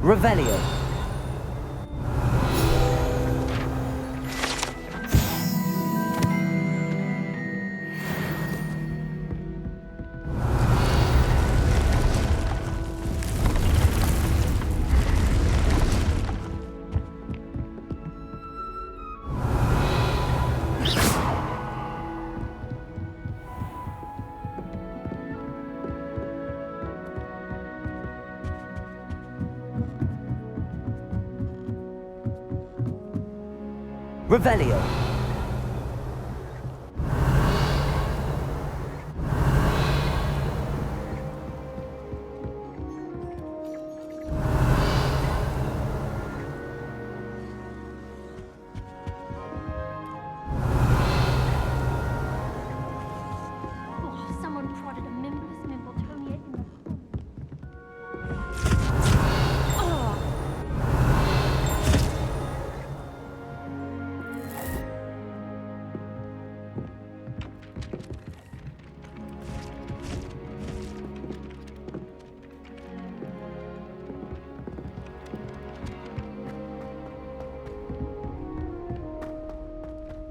Revelio. Revelio. Someone prodded a Mimbless Mimbletonia in the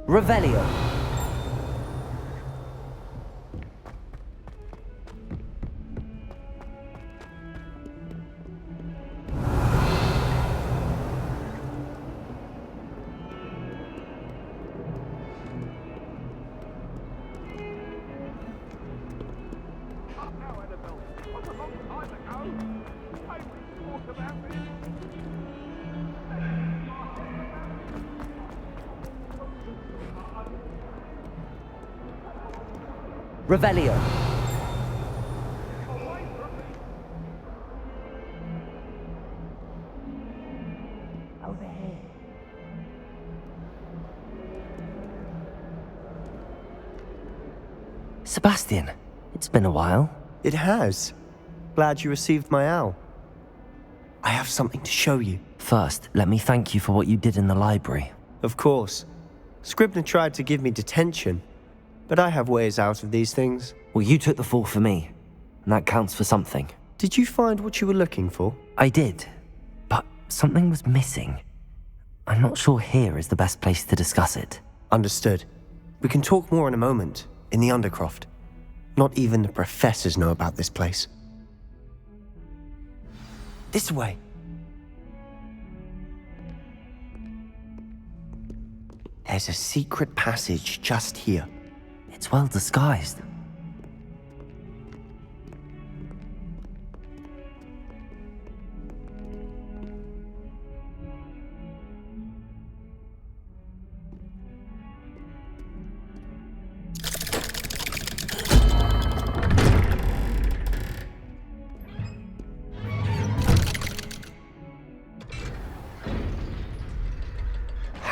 Revelio. Revelio. Over here. Sebastian, it's been a while. It has. Glad you received my owl. I have something to show you. First, let me thank you for what you did in the library. Of course. Scribner tried to give me detention, but I have ways out of these things. Well, you took the fall for me, and that counts for something. Did you find what you were looking for? I did, but something was missing. I'm not sure here is the best place to discuss it. Understood. We can talk more in a moment, in the Undercroft. Not even the professors know about this place. This way. There's a secret passage just here. It's well disguised.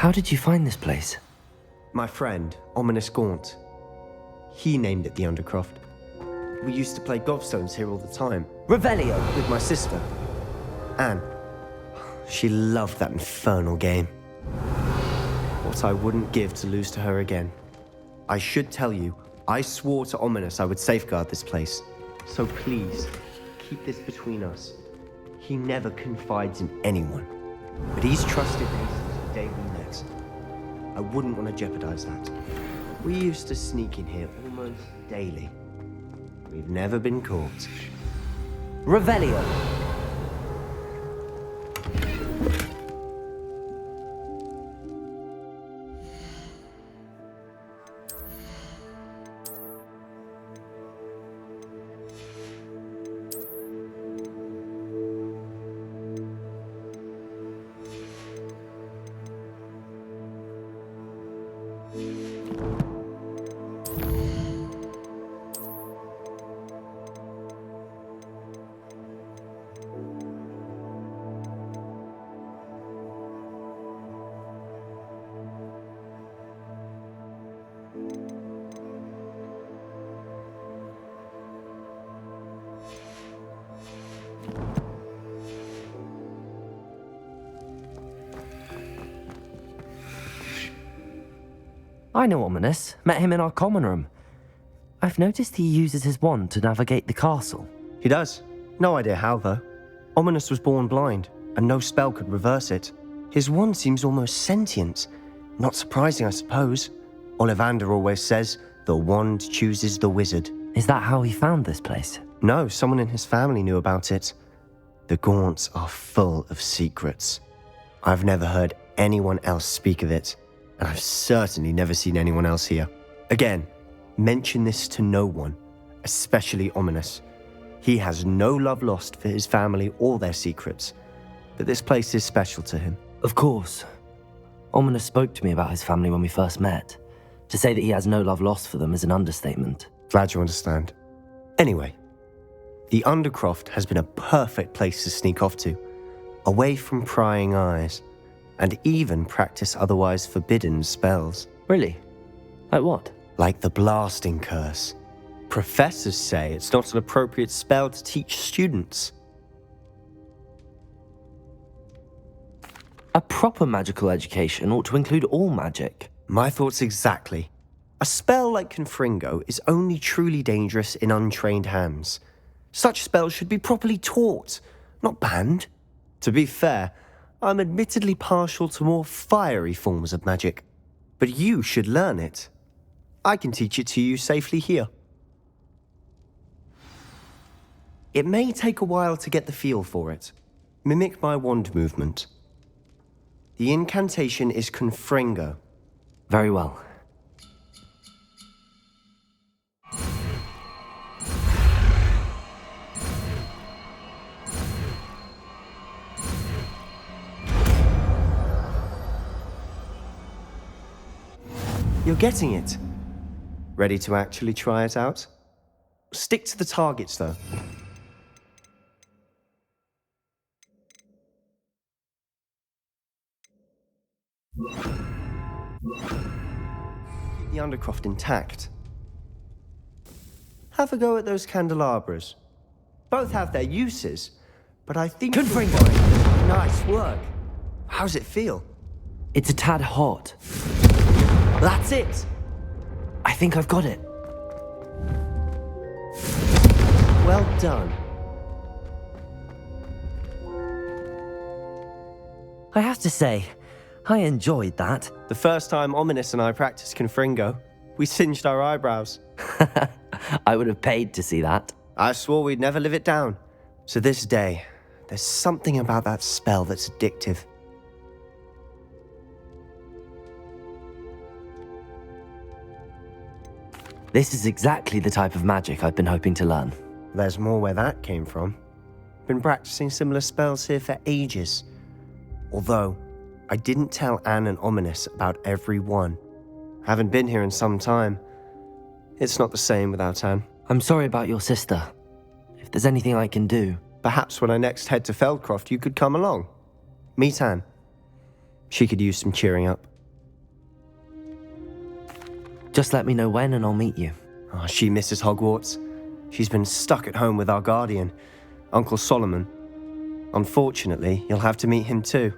How did you find this place? My friend, Ominous Gaunt. He named it the Undercroft. We used to play gobstones here all the time. Revelio. With my sister, Anne. She loved that infernal game. What I wouldn't give to lose to her again. I should tell you, I swore to Ominous I would safeguard this place. So please, keep this between us. He never confides in anyone, but he's trusted me since the day we met. I wouldn't want to jeopardize that. We used to sneak in here almost daily. We've never been caught. Revelio. I know Ominous. Met him in our common room. I've noticed he uses his wand to navigate the castle. He does. No idea how, though. Ominous was born blind, and no spell could reverse it. His wand seems almost sentient. Not surprising, I suppose. Ollivander always says, the wand chooses the wizard. Is that how he found this place? No, someone in his family knew about it. The Gaunts are full of secrets. I've never heard anyone else speak of it, and I've certainly never seen anyone else here. Again, mention this to no one, especially Ominous. He has no love lost for his family or their secrets, but this place is special to him. Of course. Ominous spoke to me about his family when we first met. To say that he has no love lost for them is an understatement. Glad you understand. Anyway, the Undercroft has been a perfect place to sneak off to, away from prying eyes, and even practice otherwise forbidden spells. Really? Like what? Like the blasting curse. Professors say it's not an appropriate spell to teach students. A proper magical education ought to include all magic. My thoughts exactly. A spell like Confringo is only truly dangerous in untrained hands. Such spells should be properly taught, not banned. To be fair, I'm admittedly partial to more fiery forms of magic, but you should learn it. I can teach it to you safely here. It may take a while to get the feel for it. Mimic my wand movement. The incantation is Confringo. Very well. You're getting it. Ready to actually try it out? Stick to the targets, though. Keep the Undercroft intact. Have a go at those candelabras. Both have their uses, but I think... Confringo! Nice work. How's it feel? It's a tad hot. That's it! I think I've got it. Well done. I have to say, I enjoyed that. The first time Ominous and I practiced Confringo, we singed our eyebrows. I would have paid to see that. I swore we'd never live it down. To this day, there's something about that spell that's addictive. This is exactly the type of magic I've been hoping to learn. There's more where that came from. Been practicing similar spells here for ages. Although, I didn't tell Anne and Ominous about every one. Haven't been here in some time. It's not the same without Anne. I'm sorry about your sister. If there's anything I can do... Perhaps when I next head to Feldcroft, you could come along. Meet Anne. She could use some cheering up. Just let me know when and I'll meet you. Oh, she misses Hogwarts. She's been stuck at home with our guardian, Uncle Solomon. Unfortunately, you'll have to meet him too.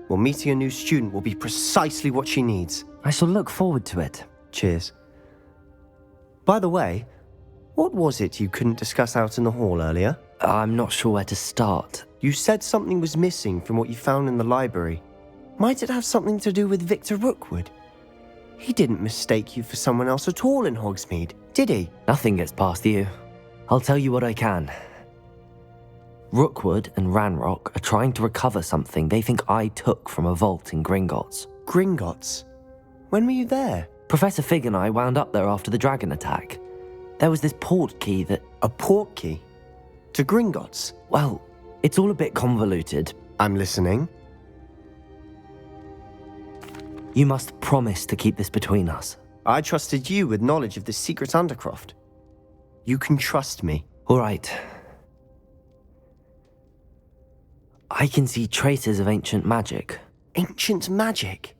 Well, meeting a new student will be precisely what she needs. I shall look forward to it. Cheers. By the way, what was it you couldn't discuss out in the hall earlier? I'm not sure where to start. You said something was missing from what you found in the library. Might it have something to do with Victor Rookwood? He didn't mistake you for someone else at all in Hogsmeade, did he? Nothing gets past you. I'll tell you what I can. Rookwood and Ranrock are trying to recover something they think I took from a vault in Gringotts. Gringotts? When were you there? Professor Fig and I wound up there after the dragon attack. There was this port key that... A port key? To Gringotts? Well, it's all a bit convoluted. I'm listening. You must promise to keep this between us. I trusted you with knowledge of the secret Undercroft. You can trust me. All right. I can see traces of ancient magic. Ancient magic?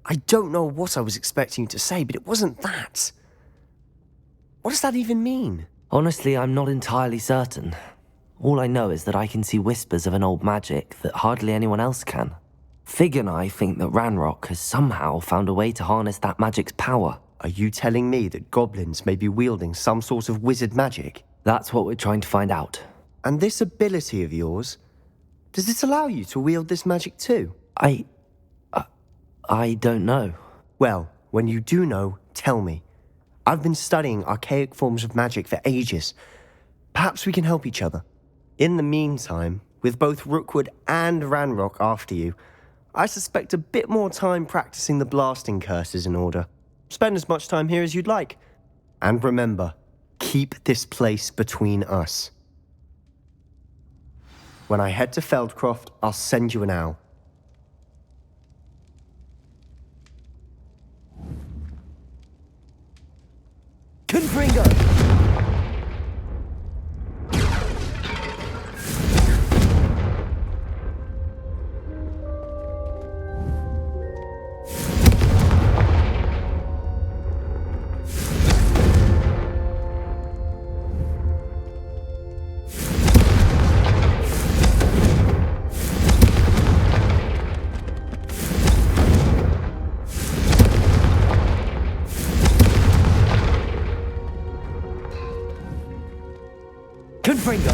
I don't know what I was expecting you to say, but it wasn't that. What does that even mean? Honestly, I'm not entirely certain. All I know is that I can see whispers of an old magic that hardly anyone else can. Fig and I think that Ranrock has somehow found a way to harness that magic's power. Are you telling me that goblins may be wielding some sort of wizard magic? That's what we're trying to find out. And this ability of yours, does it allow you to wield this magic too? I don't know. Well, when you do know, tell me. I've been studying archaic forms of magic for ages. Perhaps we can help each other. In the meantime, with both Rookwood and Ranrock after you, I suspect a bit more time practicing the blasting curse is in order. Spend as much time here as you'd like. And remember, keep this place between us. When I head to Feldcroft, I'll send you an owl. Confringo! Confringo!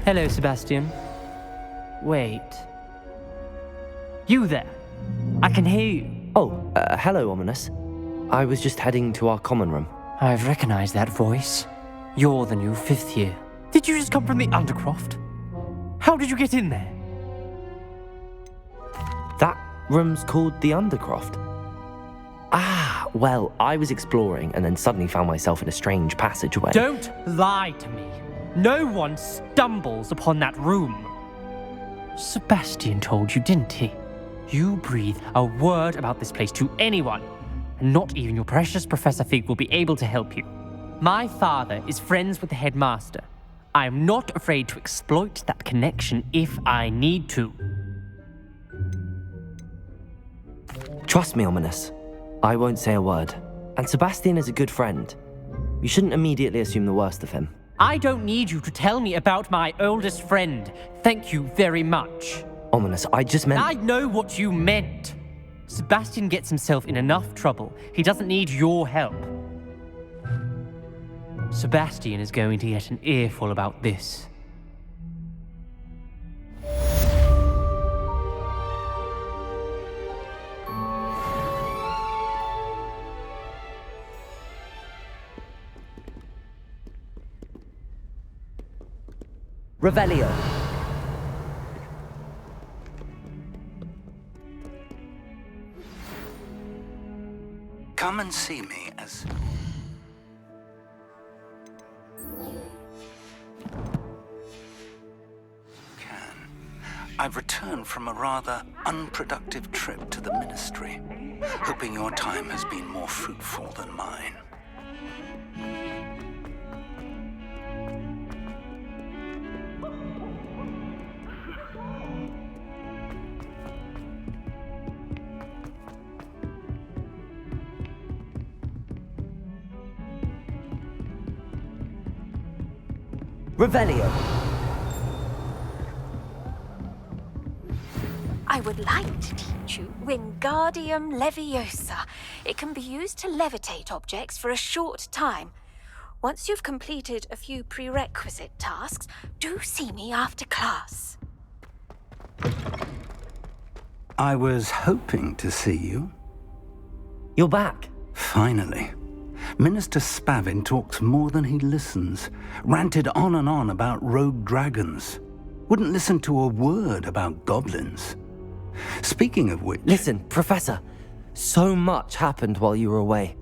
Hello, Sebastian. Wait. You there? I can hear you. Oh, hello, Ominous. I was just heading to our common room. I've recognized that voice. You're the new 5th year. Did you just come from the Undercroft? How did you get in there? That room's called the Undercroft. Ah, well, I was exploring and then suddenly found myself in a strange passageway. Don't lie to me. No one stumbles upon that room. Sebastian told you, didn't he? You breathe a word about this place to anyone, and not even your precious Professor Fig will be able to help you. My father is friends with the headmaster. I am not afraid to exploit that connection if I need to. Trust me, Ominous. I won't say a word. And Sebastian is a good friend. You shouldn't immediately assume the worst of him. I don't need you to tell me about my oldest friend. Thank you very much. Ominous, I just meant... I know what you meant. Sebastian gets himself in enough trouble. He doesn't need your help. Sebastian is going to get an earful about this. Revelio. Come and see me as I've returned from a rather unproductive trip to the Ministry, hoping your time has been more fruitful than mine. Revelio. I would like to teach you Wingardium Leviosa. It can be used to levitate objects for a short time. Once you've completed a few prerequisite tasks, do see me after class. I was hoping to see you. You're back. Finally. Minister Spavin talks more than he listens. Ranted on and on about rogue dragons. Wouldn't listen to a word about goblins. Speaking of which... Listen, Professor. So much happened while you were away.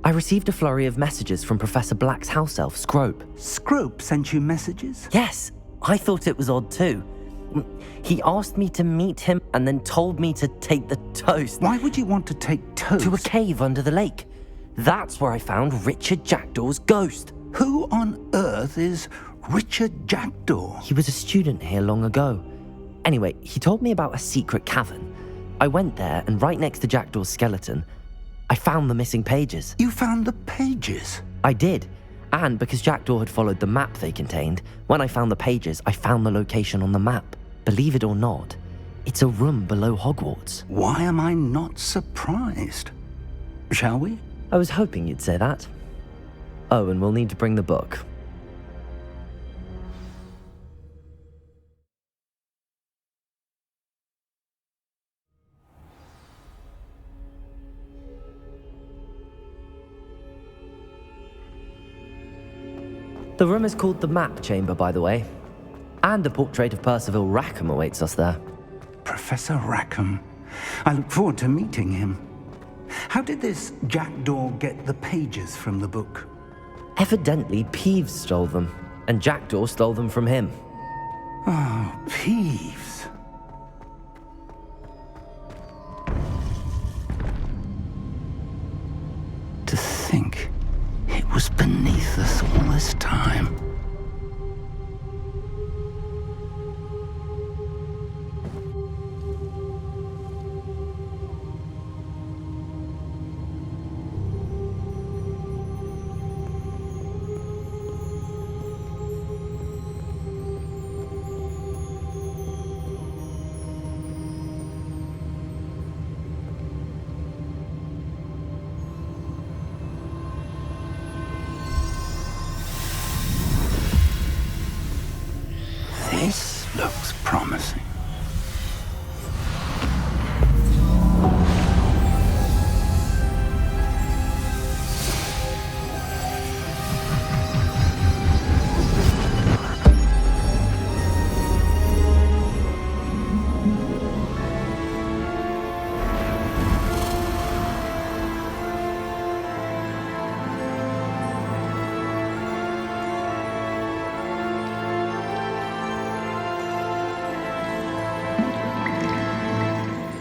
I received a flurry of messages from Professor Black's house elf, Scrope. Scrope sent you messages? Yes, I thought it was odd too. He asked me to meet him and then told me to take the toast. Why would you want to take toast? To a cave under the lake. That's where I found Richard Jackdaw's ghost. Who on earth is Richard Jackdaw? He was a student here long ago. Anyway, he told me about a secret cavern. I went there, and right next to Jackdaw's skeleton, I found the missing pages. You found the pages? I did. And because Jackdaw had followed the map they contained, when I found the pages, I found the location on the map. Believe it or not, it's a room below Hogwarts. Why am I not surprised? Shall we? I was hoping you'd say that. Oh, and we'll need to bring the book. The room is called the Map Chamber, by the way. And a portrait of Percival Rackham awaits us there. Professor Rackham. I look forward to meeting him. How did this Jackdaw get the pages from the book? Evidently, Peeves stole them, and Jackdaw stole them from him. Oh, Peeves. To think it was beneath us all this time. This looks promising.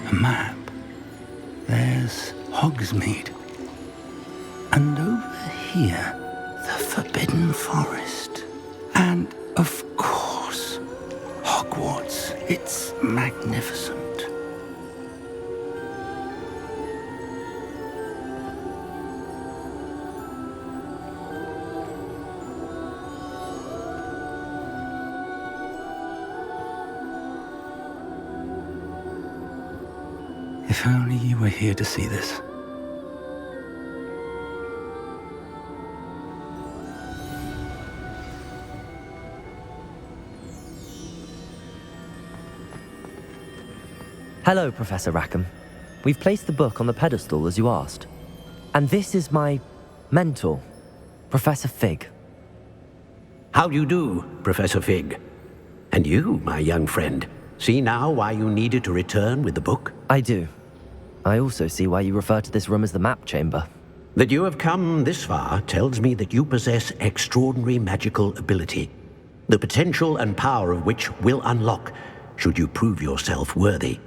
A map. There's Hogsmeade. And over here, the Forbidden Forest. And, of course, Hogwarts. It's magnificent. If only you were here to see this. Hello, Professor Rackham. We've placed the book on the pedestal as you asked. And this is my mentor, Professor Fig. How do you do, Professor Fig? And you, my young friend, see now why you needed to return with the book? I do. I also see why you refer to this room as the Map Chamber. That you have come this far tells me that you possess extraordinary magical ability, the potential and power of which will unlock should you prove yourself worthy.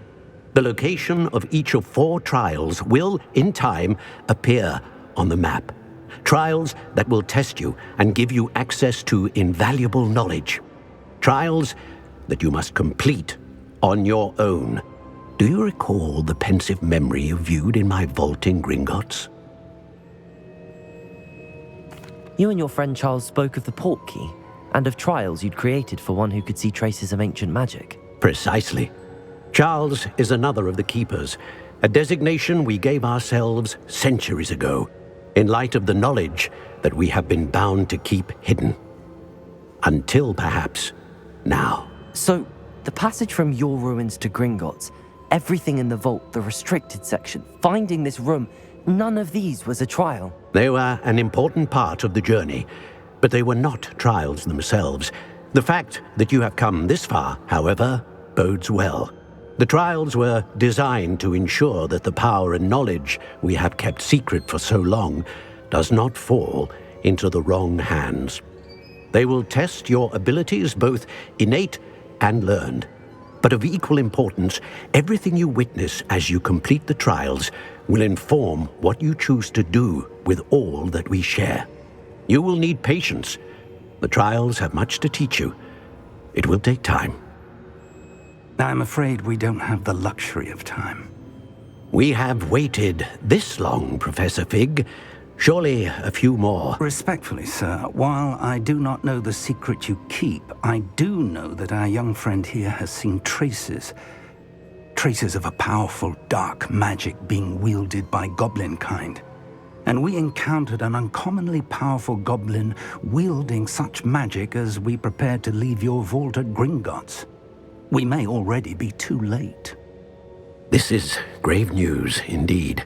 The location of each of 4 trials will, in time, appear on the map. Trials that will test you and give you access to invaluable knowledge. Trials that you must complete on your own. Do you recall the pensive memory you viewed in my vault in Gringotts? You and your friend Charles spoke of the port key, and of trials you'd created for one who could see traces of ancient magic. Precisely. Charles is another of the keepers, a designation we gave ourselves centuries ago, in light of the knowledge that we have been bound to keep hidden. Until perhaps now. So, the passage from your ruins to Gringotts, everything in the vault, the restricted section, finding this room, none of these was a trial. They were an important part of the journey, but they were not trials themselves. The fact that you have come this far, however, bodes well. The trials were designed to ensure that the power and knowledge we have kept secret for so long does not fall into the wrong hands. They will test your abilities, both innate and learned. But of equal importance, everything you witness as you complete the trials will inform what you choose to do with all that we share. You will need patience. The trials have much to teach you. It will take time. I'm afraid we don't have the luxury of time. We have waited this long, Professor Fig. Surely a few more. Respectfully, sir, while I do not know the secret you keep, I do know that our young friend here has seen traces of a powerful dark magic being wielded by goblin kind. And we encountered an uncommonly powerful goblin wielding such magic as we prepared to leave your vault at Gringotts. We may already be too late. This is grave news indeed.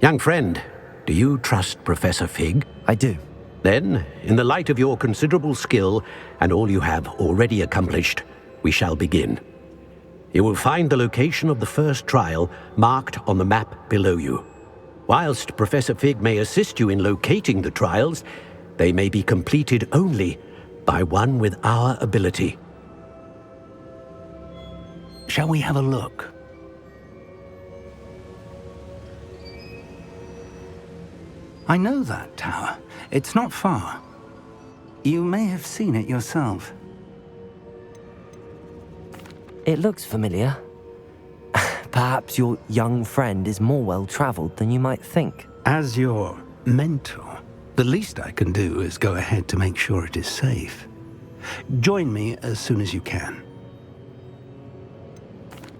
Young friend, do you trust Professor Fig? I do. Then, in the light of your considerable skill and all you have already accomplished, we shall begin. You will find the location of the first trial marked on the map below you. Whilst Professor Fig may assist you in locating the trials, they may be completed only by one with our ability. Shall we have a look? I know that tower. It's not far. You may have seen it yourself. It looks familiar. Perhaps your young friend is more well-traveled than you might think. As your mentor, the least I can do is go ahead to make sure it is safe. Join me as soon as you can.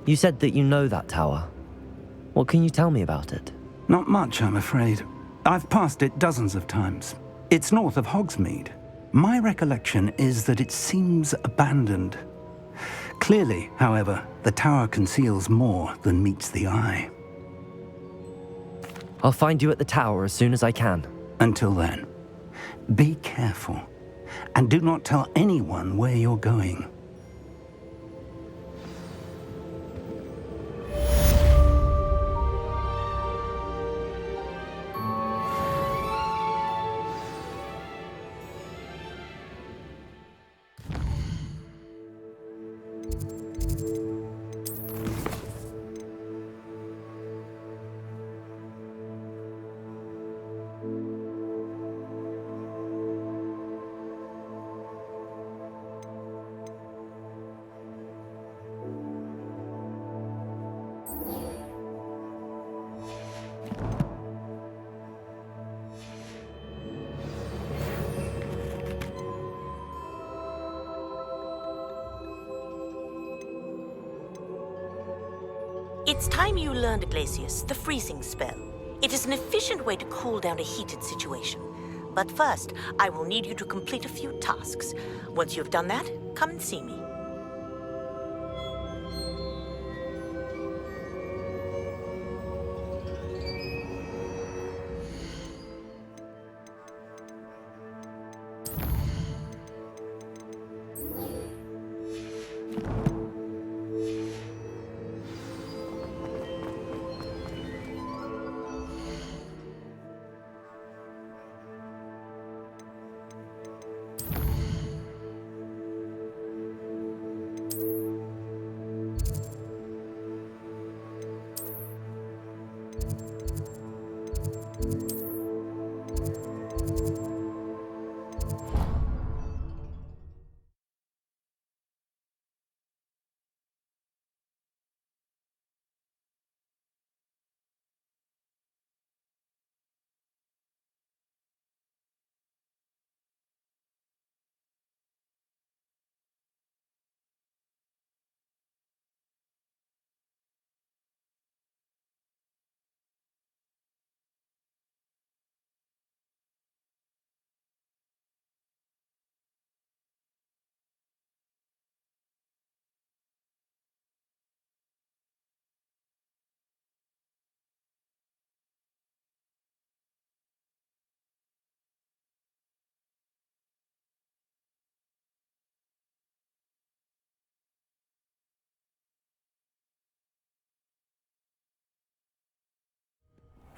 You said that you know that tower. What can you tell me about it? Not much, I'm afraid. I've passed it dozens of times. It's north of Hogsmeade. My recollection is that it seems abandoned. Clearly, however, the tower conceals more than meets the eye. I'll find you at the tower as soon as I can. Until then, be careful, and do not tell anyone where you're going. It's time you learned, Glacius, the freezing spell. It is an efficient way to cool down a heated situation. But first, I will need you to complete a few tasks. Once you have done that, come and see me.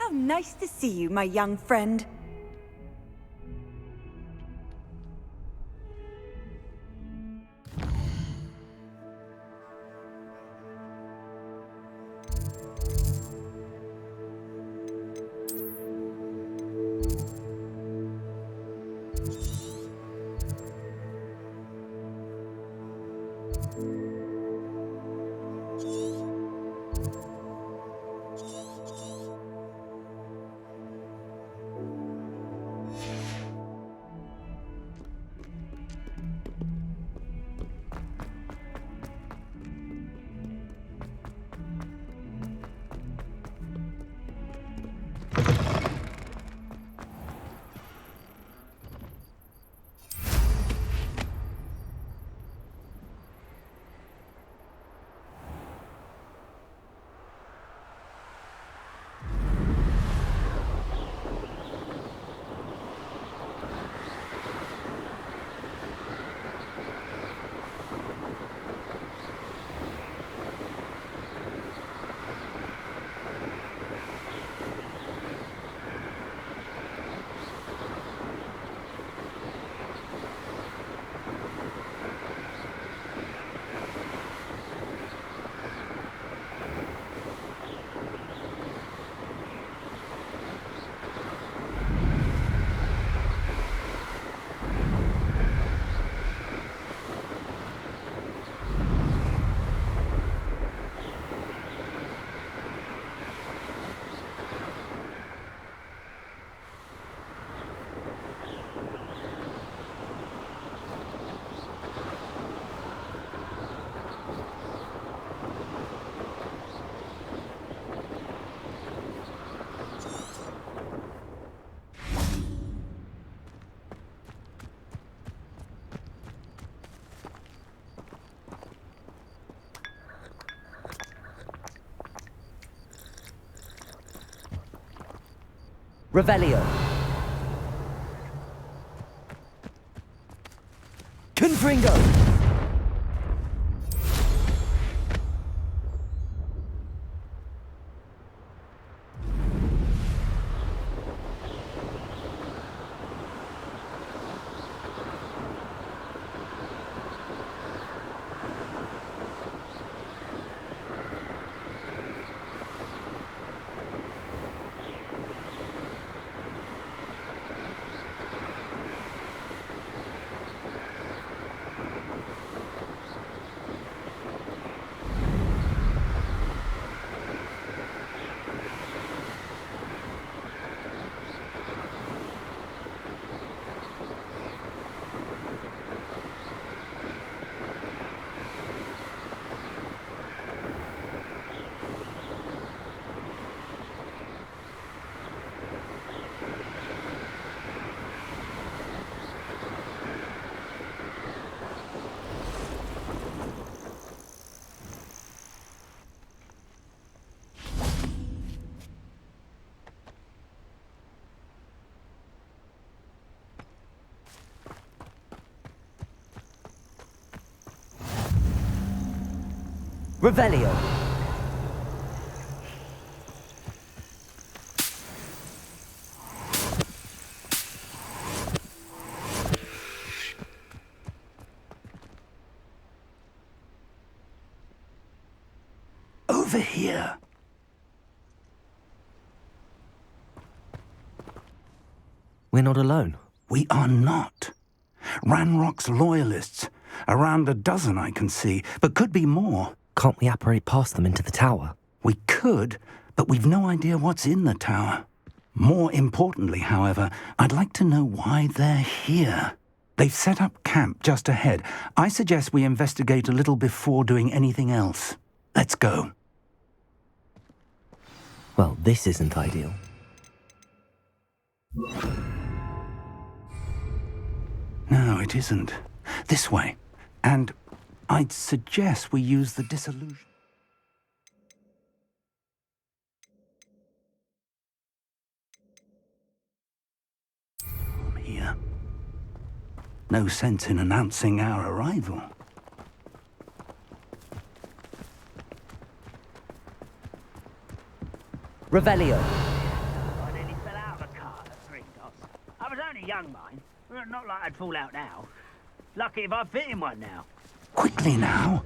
How nice to see you, my young friend. Revelio. Confringo. Revelio. Over here. We're not alone. We are not. Ranrock's loyalists. Around a dozen I can see, but could be more. Can't we apparate past them into the tower? We could, but we've no idea what's in the tower. More importantly, however, I'd like to know why they're here. They've set up camp just ahead. I suggest we investigate a little before doing anything else. Let's go. Well, this isn't ideal. No, it isn't. This way. And I'd suggest we use the disillusion. Here. No sense in announcing our arrival. Revelio. young, mind. Not like I'd fall out now. Lucky if I fit in one now. Quickly now.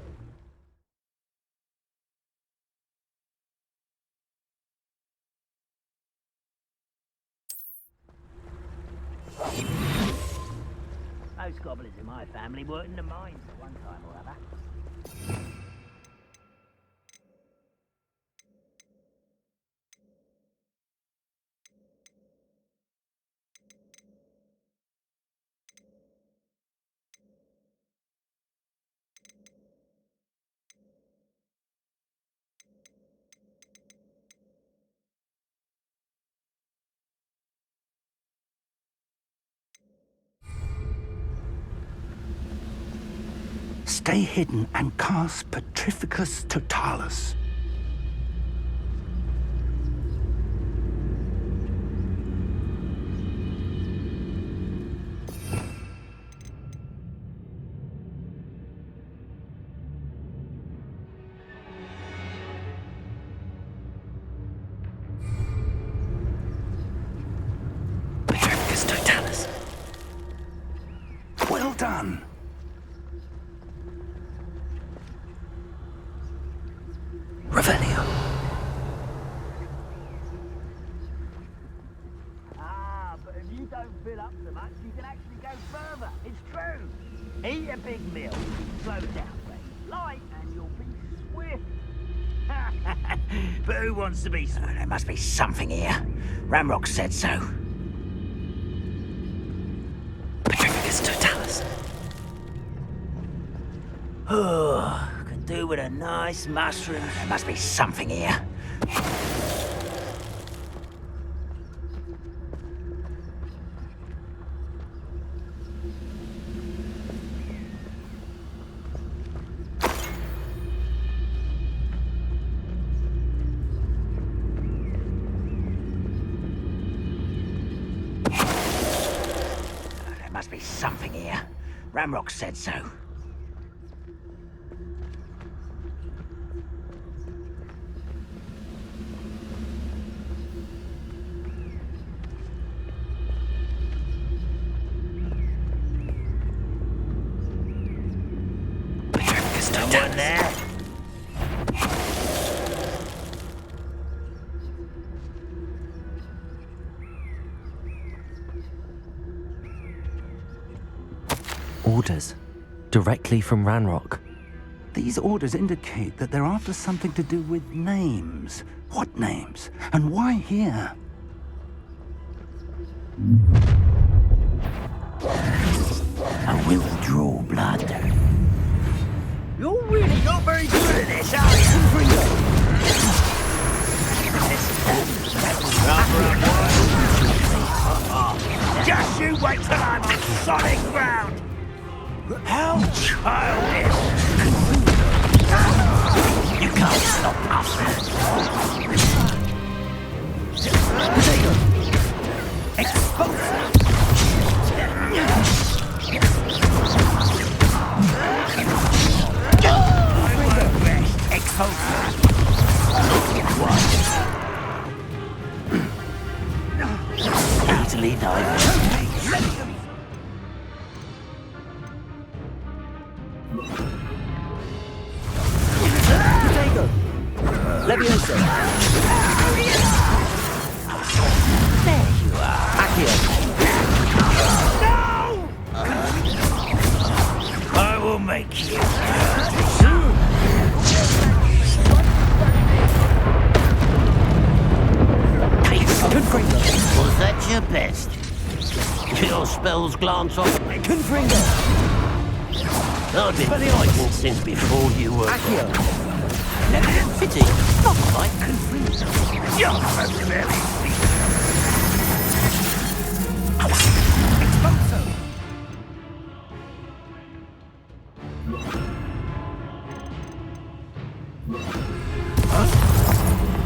Most goblins in my family worked in the mines at one time or other. Stay hidden and cast Petrificus Totalis. Petrificus Totalis. Well done. Revelio. Ah, but if you don't fill up so much, you can actually go further. It's true. Eat a big meal, slow down, baby. Light, and you'll be swift. But who wants to be swift? There must be something here. Ramrock said so. Petrificus Totalis. Oh, can do with a nice mushroom. There must be something here. There must be something here. Ramrock said so. Someone there? Orders. Directly from Ranrock. These orders indicate that they're after something to do with names. What names? And why here? I will draw blood. You're really not very good at this, are you? Just you wait till I'm on solid ground. How childish! You can't stop us. Easily dive. Leviosa. There you are. Accio. No! I will make you. Was that your best? Your spells glance off. Confringo. I've been fighting since before you were. Accio. Pity. Not quite confused. You're so very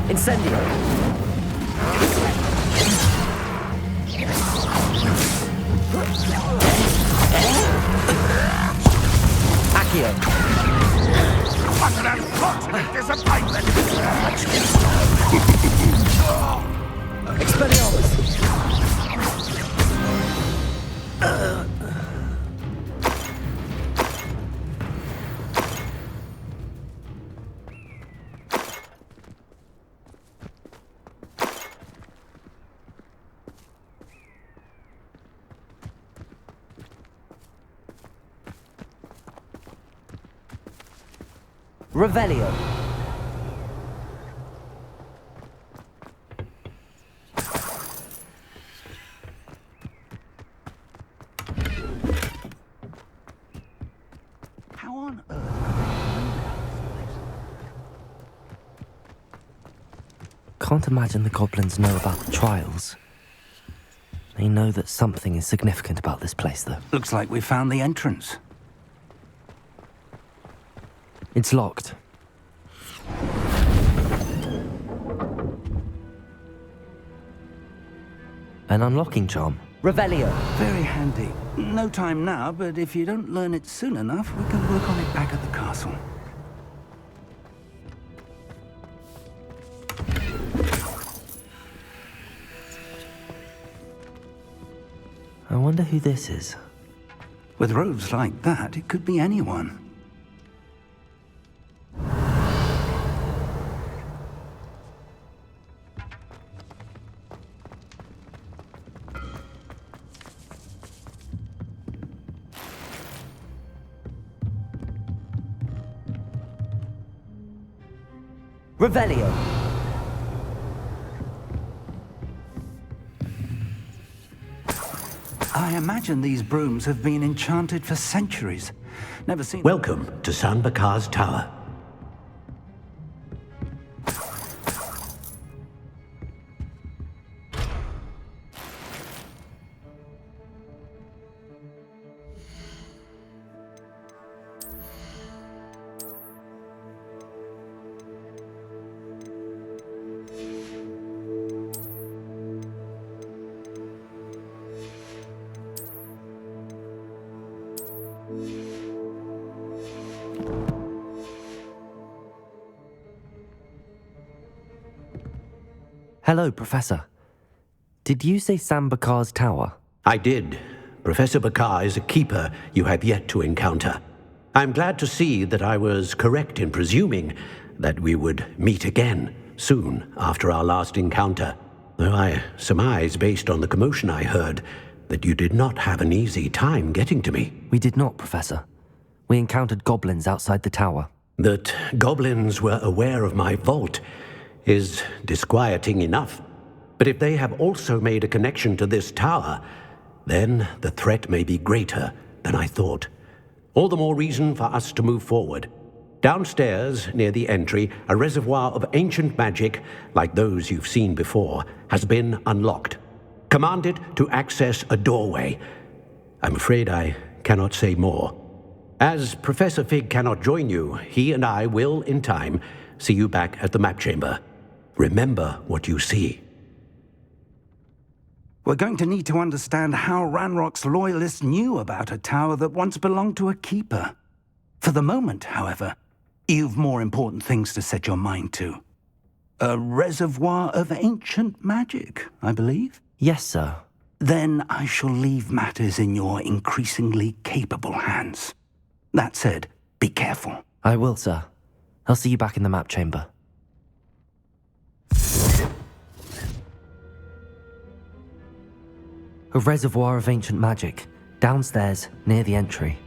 Incendio. Accio. What an unfortunate disappointment! Expelliarmus. Revelio. How on earth could they know about this place? Can't imagine the goblins know about the trials. They know that something is significant about this place, though. Looks like we found the entrance. It's locked. An unlocking charm. Revelio. Very handy. No time now, but if you don't learn it soon enough, we can work on it back at the castle. I wonder who this is. With robes like that, it could be anyone. Revelio. I imagine these brooms have been enchanted for centuries. Never seen... Welcome to San Bakar's Tower. Hello, Professor. Did you say Sam Bakar's tower? I did. Professor Bakar is a keeper you have yet to encounter. I'm glad to see that I was correct in presuming that we would meet again soon after our last encounter, though I surmise, based on the commotion I heard, that you did not have an easy time getting to me. We did not, Professor. We encountered goblins outside the tower. That goblins were aware of my vault is disquieting enough. But if they have also made a connection to this tower, then the threat may be greater than I thought. All the more reason for us to move forward. Downstairs, near the entry, a reservoir of ancient magic, like those you've seen before, has been unlocked. Commanded to access a doorway. I'm afraid I cannot say more. As Professor Fig cannot join you, he and I will, in time, see you back at the map chamber. Remember what you see. We're going to need to understand how Ranrock's loyalists knew about a tower that once belonged to a keeper. For the moment, however, you've more important things to set your mind to. A reservoir of ancient magic, I believe? Yes, sir. Then I shall leave matters in your increasingly capable hands. That said, be careful. I will, sir. I'll see you back in the map chamber. A reservoir of ancient magic, downstairs, near the entry.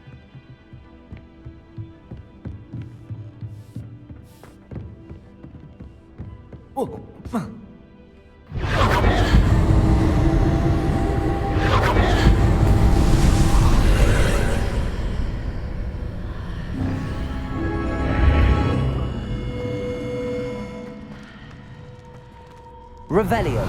Revelio.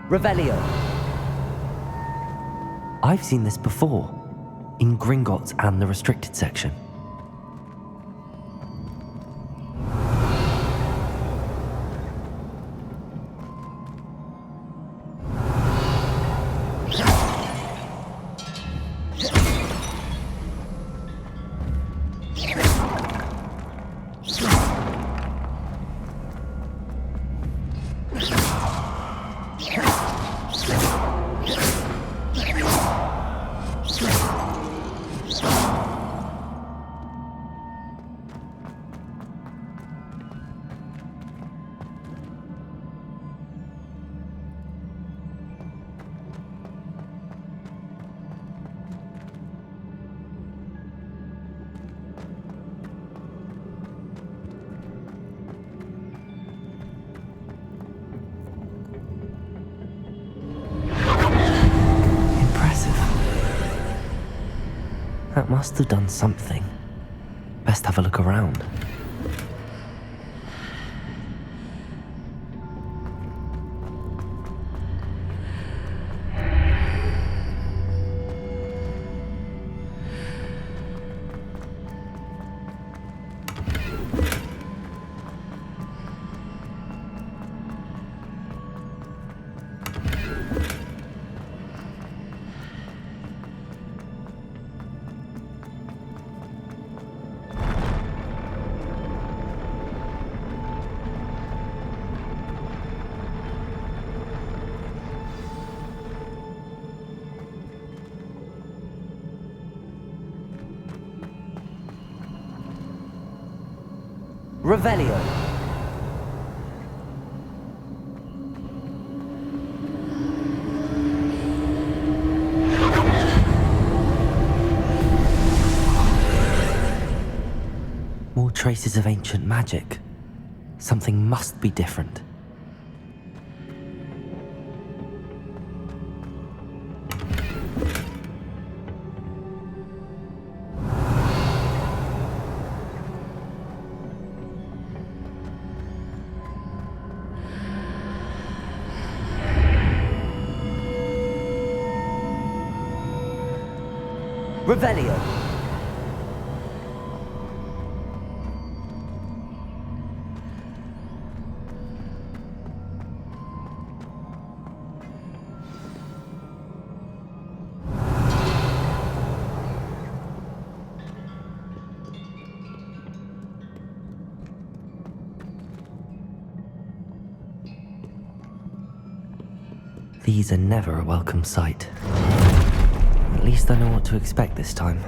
Revelio. I've seen this before, in Gringotts and the restricted section. That must have done something. Best have a look around. Revelio. More traces of ancient magic. Something must be different. Revelio. These are never a welcome sight. At least I know what to expect this time.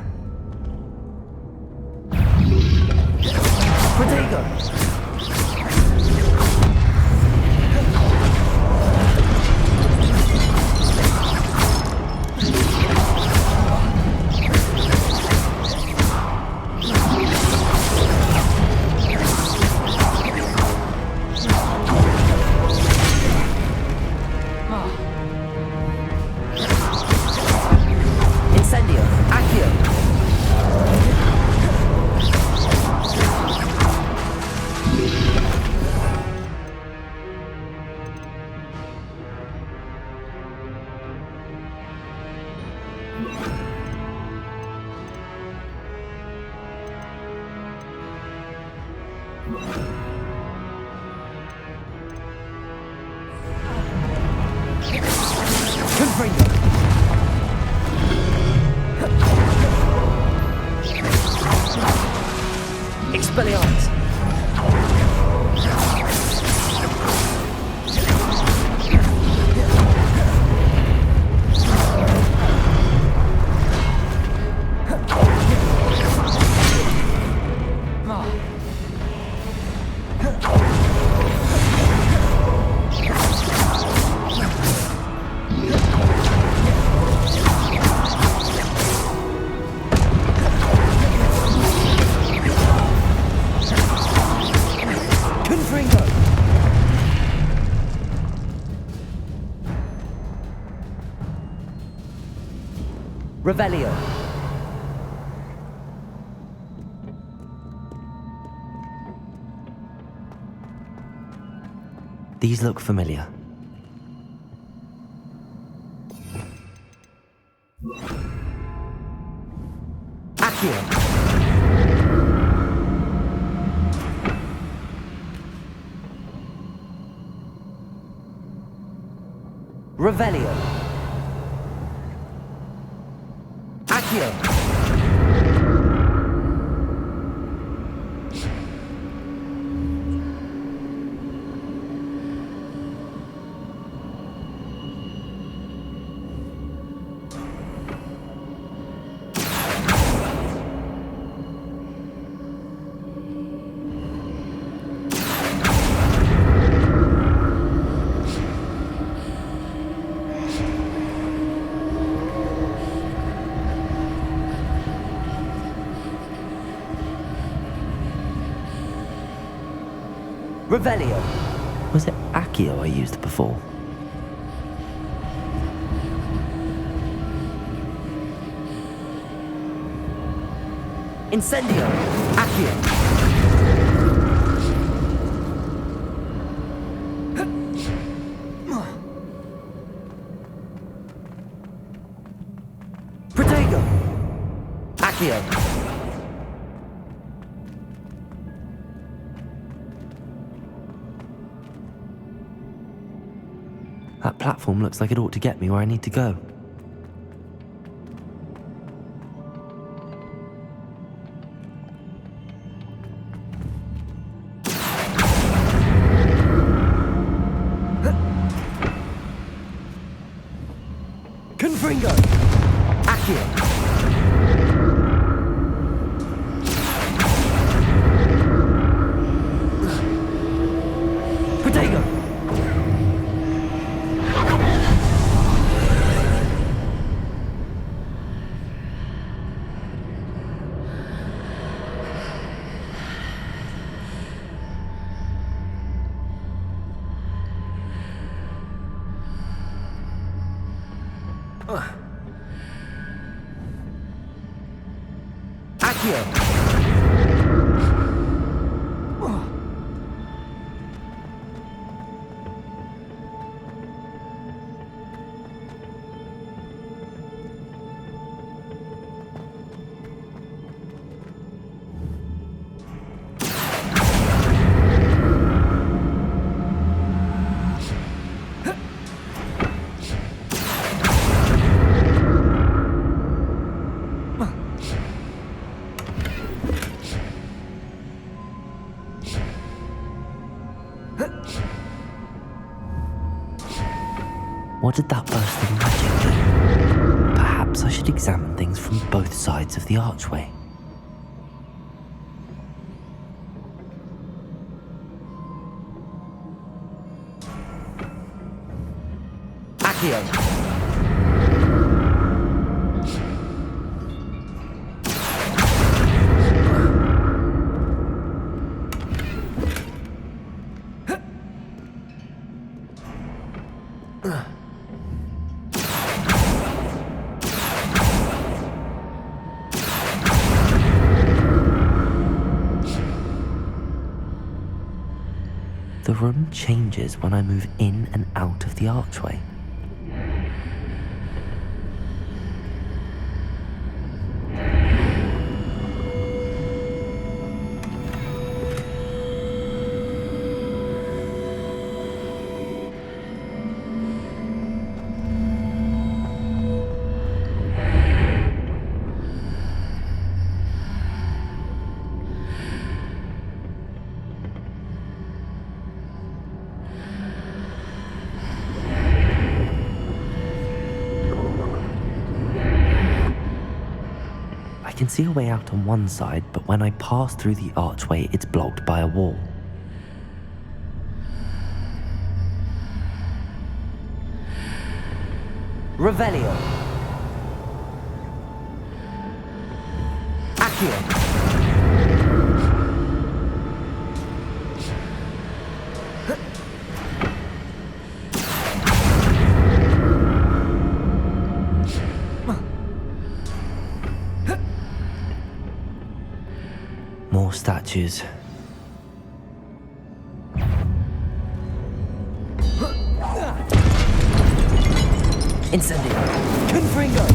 Protego. Incendio. Accio. Confringo. Expelliarmus. Confringo. Revelio. These look familiar. Accio. Revelio. Accio. Revelio. Was it Accio I used before? Incendio. Accio. Protego. Accio. That platform looks like it ought to get me where I need to go. Confringo. Accio. Protego. Accio. What did that burst of magic do? Perhaps I should examine things from both sides of the archway. Accio. The room changes when I move in and out of the archway. I can see a way out on one side, but when I pass through the archway, it's blocked by a wall. Revelio. Accio. More statues. Incendio. Confringo.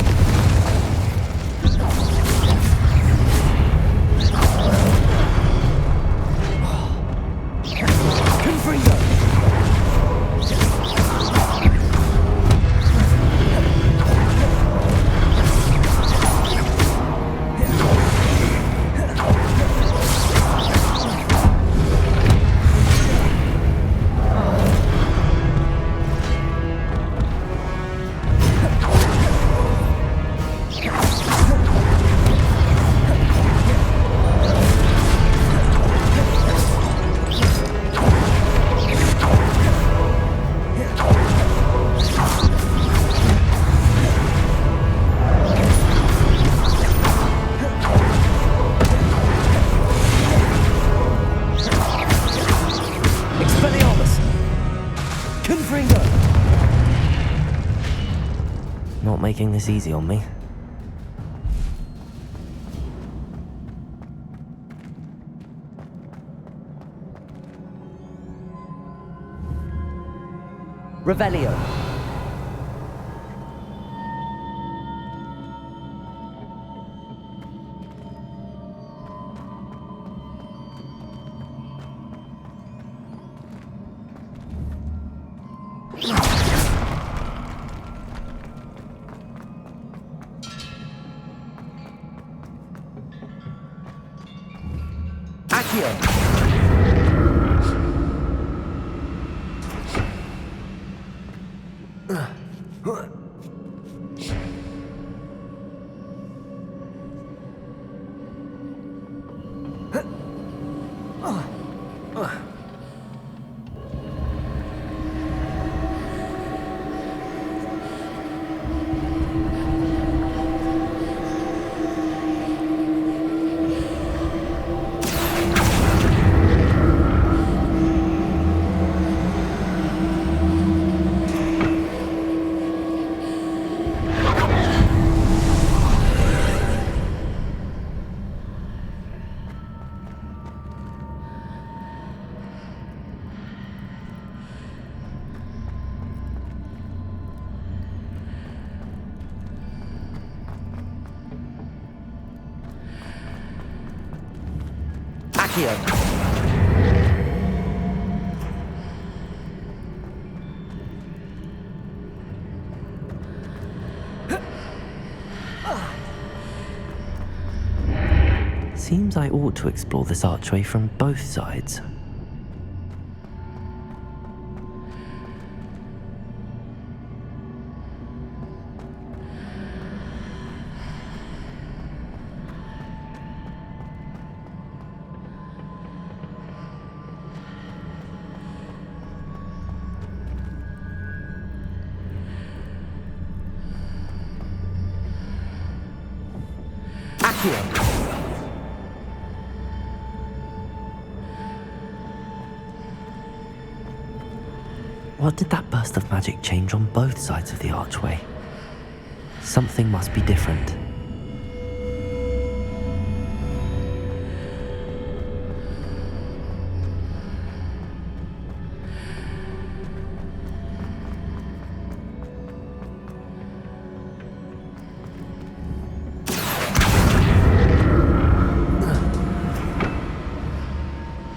not making this easy on me. Revelio. Accio. Accio. Seems I ought to explore this archway from both sides. Accio. What did that burst of magic change on both sides of the archway? Something must be different.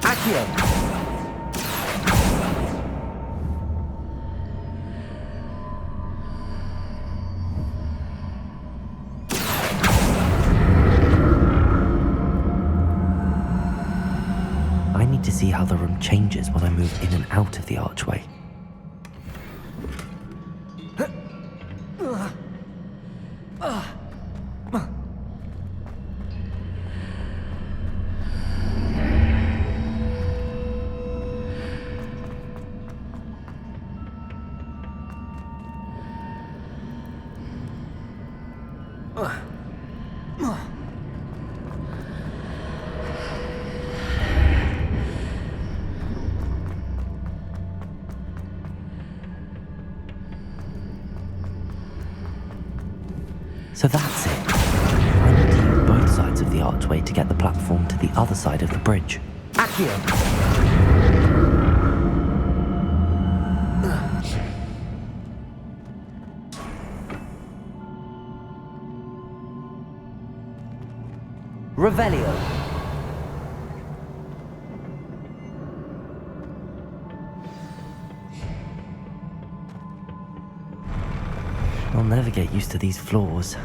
Accio. I need to see how the room changes when I move in and out of the archway. So that's it. I need to use both sides of the archway to get the platform to the other side of the bridge. Accio. Revelio. I'll never get used to these floors.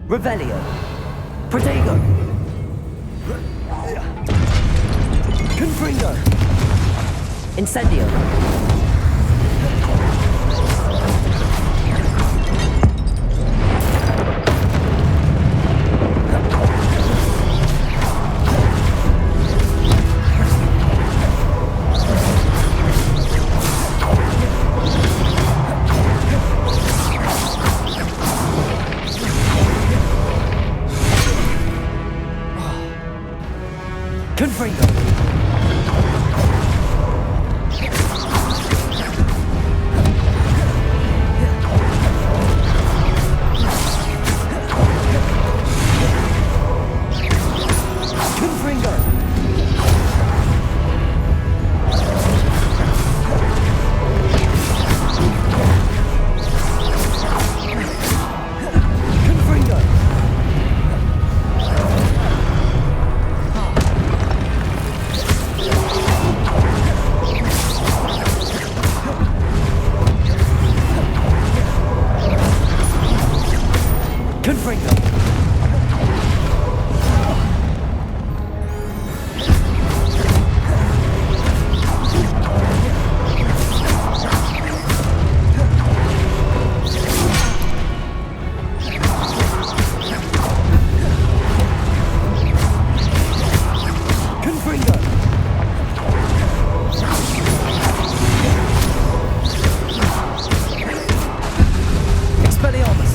Revelio. Protego. Confringo. Incendio. Confringo. Confringo. Confringo. Confringo. Confringo. Expelliarmus.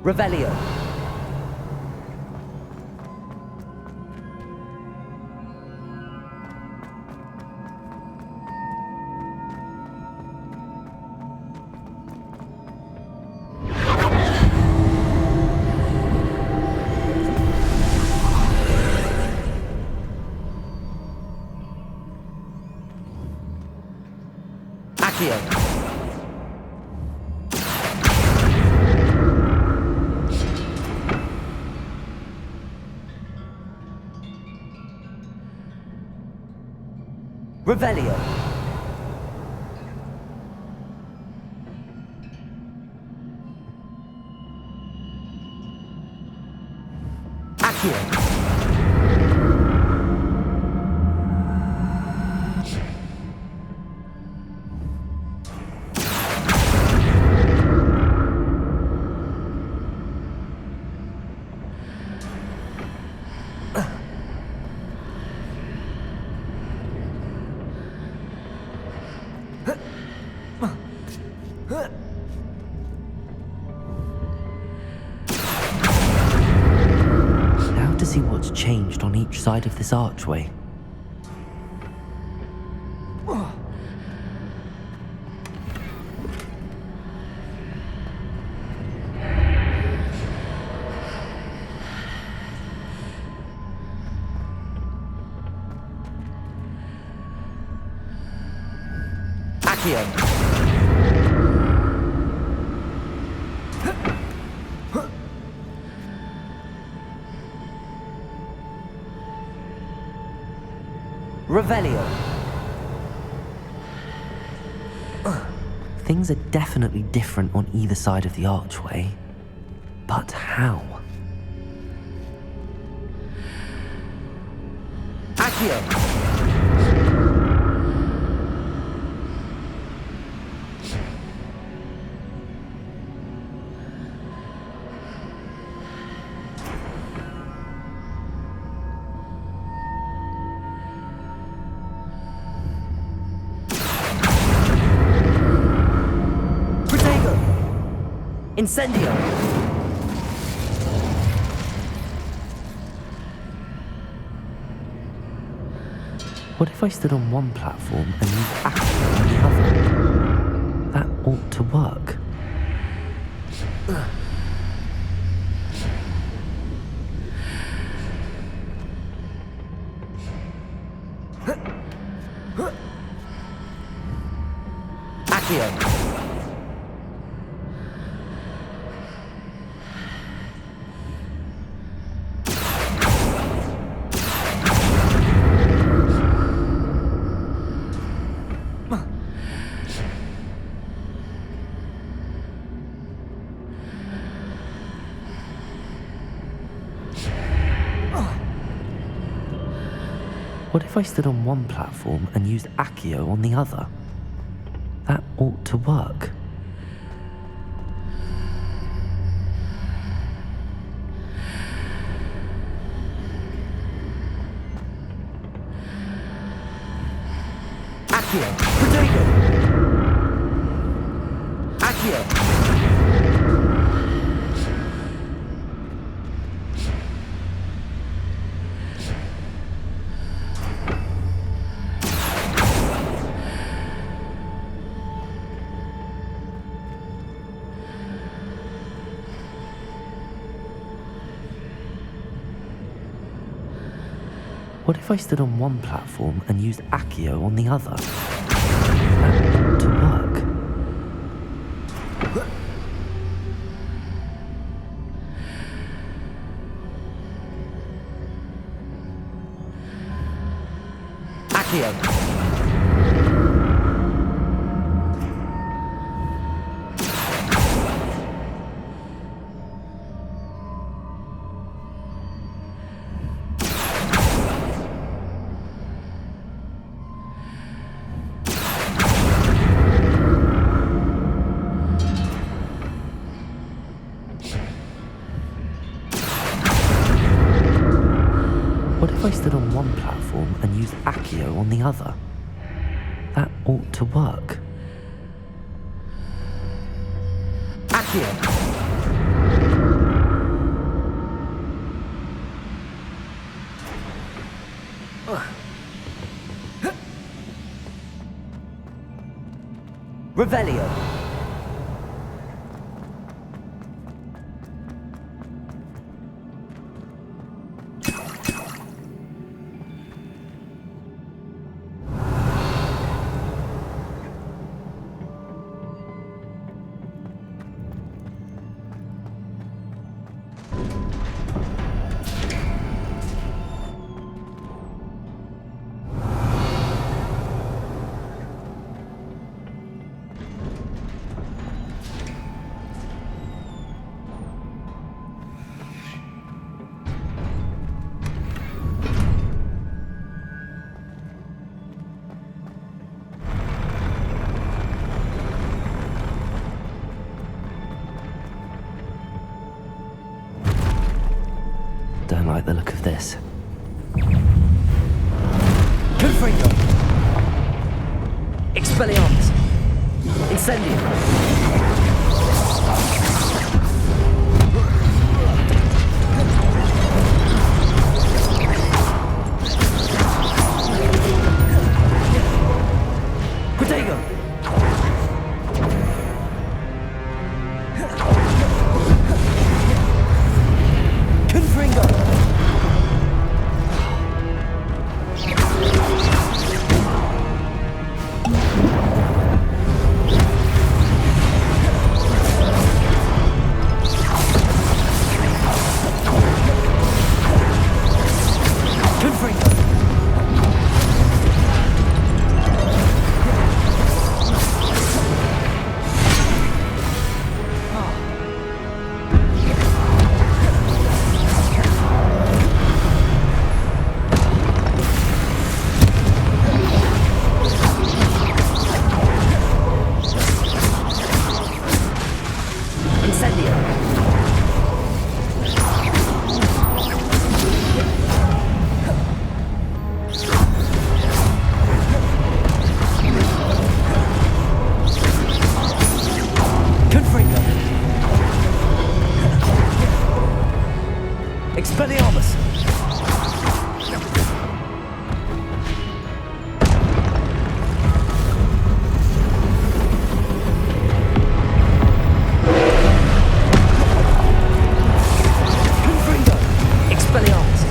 Revelio. Accio. Revelio. Accio. Now to see what's changed on each side of this archway. Accio. Revelio. Things are definitely different on either side of the archway. But how? Accio. Incendio! What if I stood on one platform and used action on the other? That ought to work. Accio. What if I stood on one platform and used Accio on the other? That ought to work. Accio. Protego. Accio. What if I stood on one platform and used Accio on the other? That ought to work. Accio. What if I stood on one platform and used Accio on the other? That ought to work. Accio. Revelio. Don't like the look of this. Confringo. Expelliarmus. Incendio. Protego. Confringo. Expelliarmus! Confringo! Expelliarmus!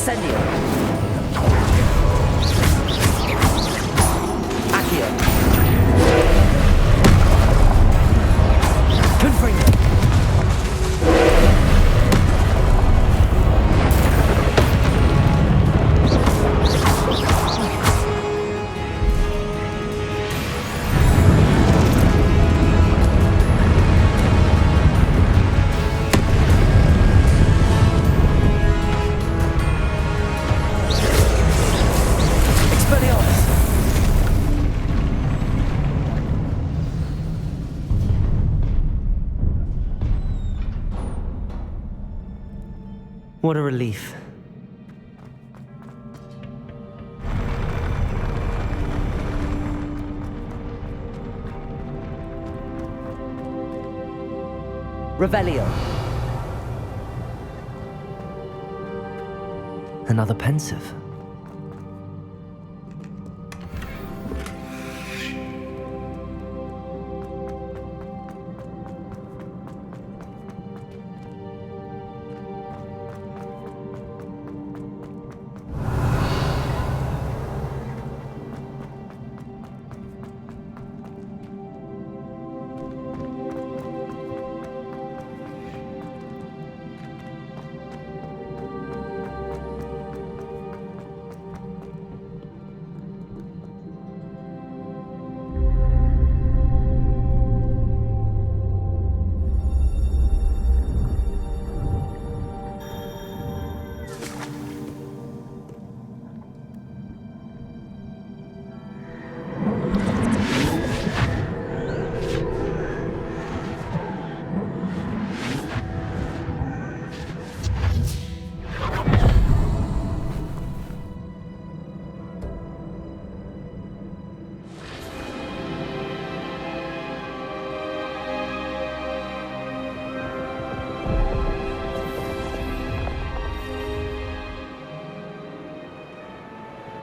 Incendio. Accio. Confringo. What a relief. Revelio. Another pensive.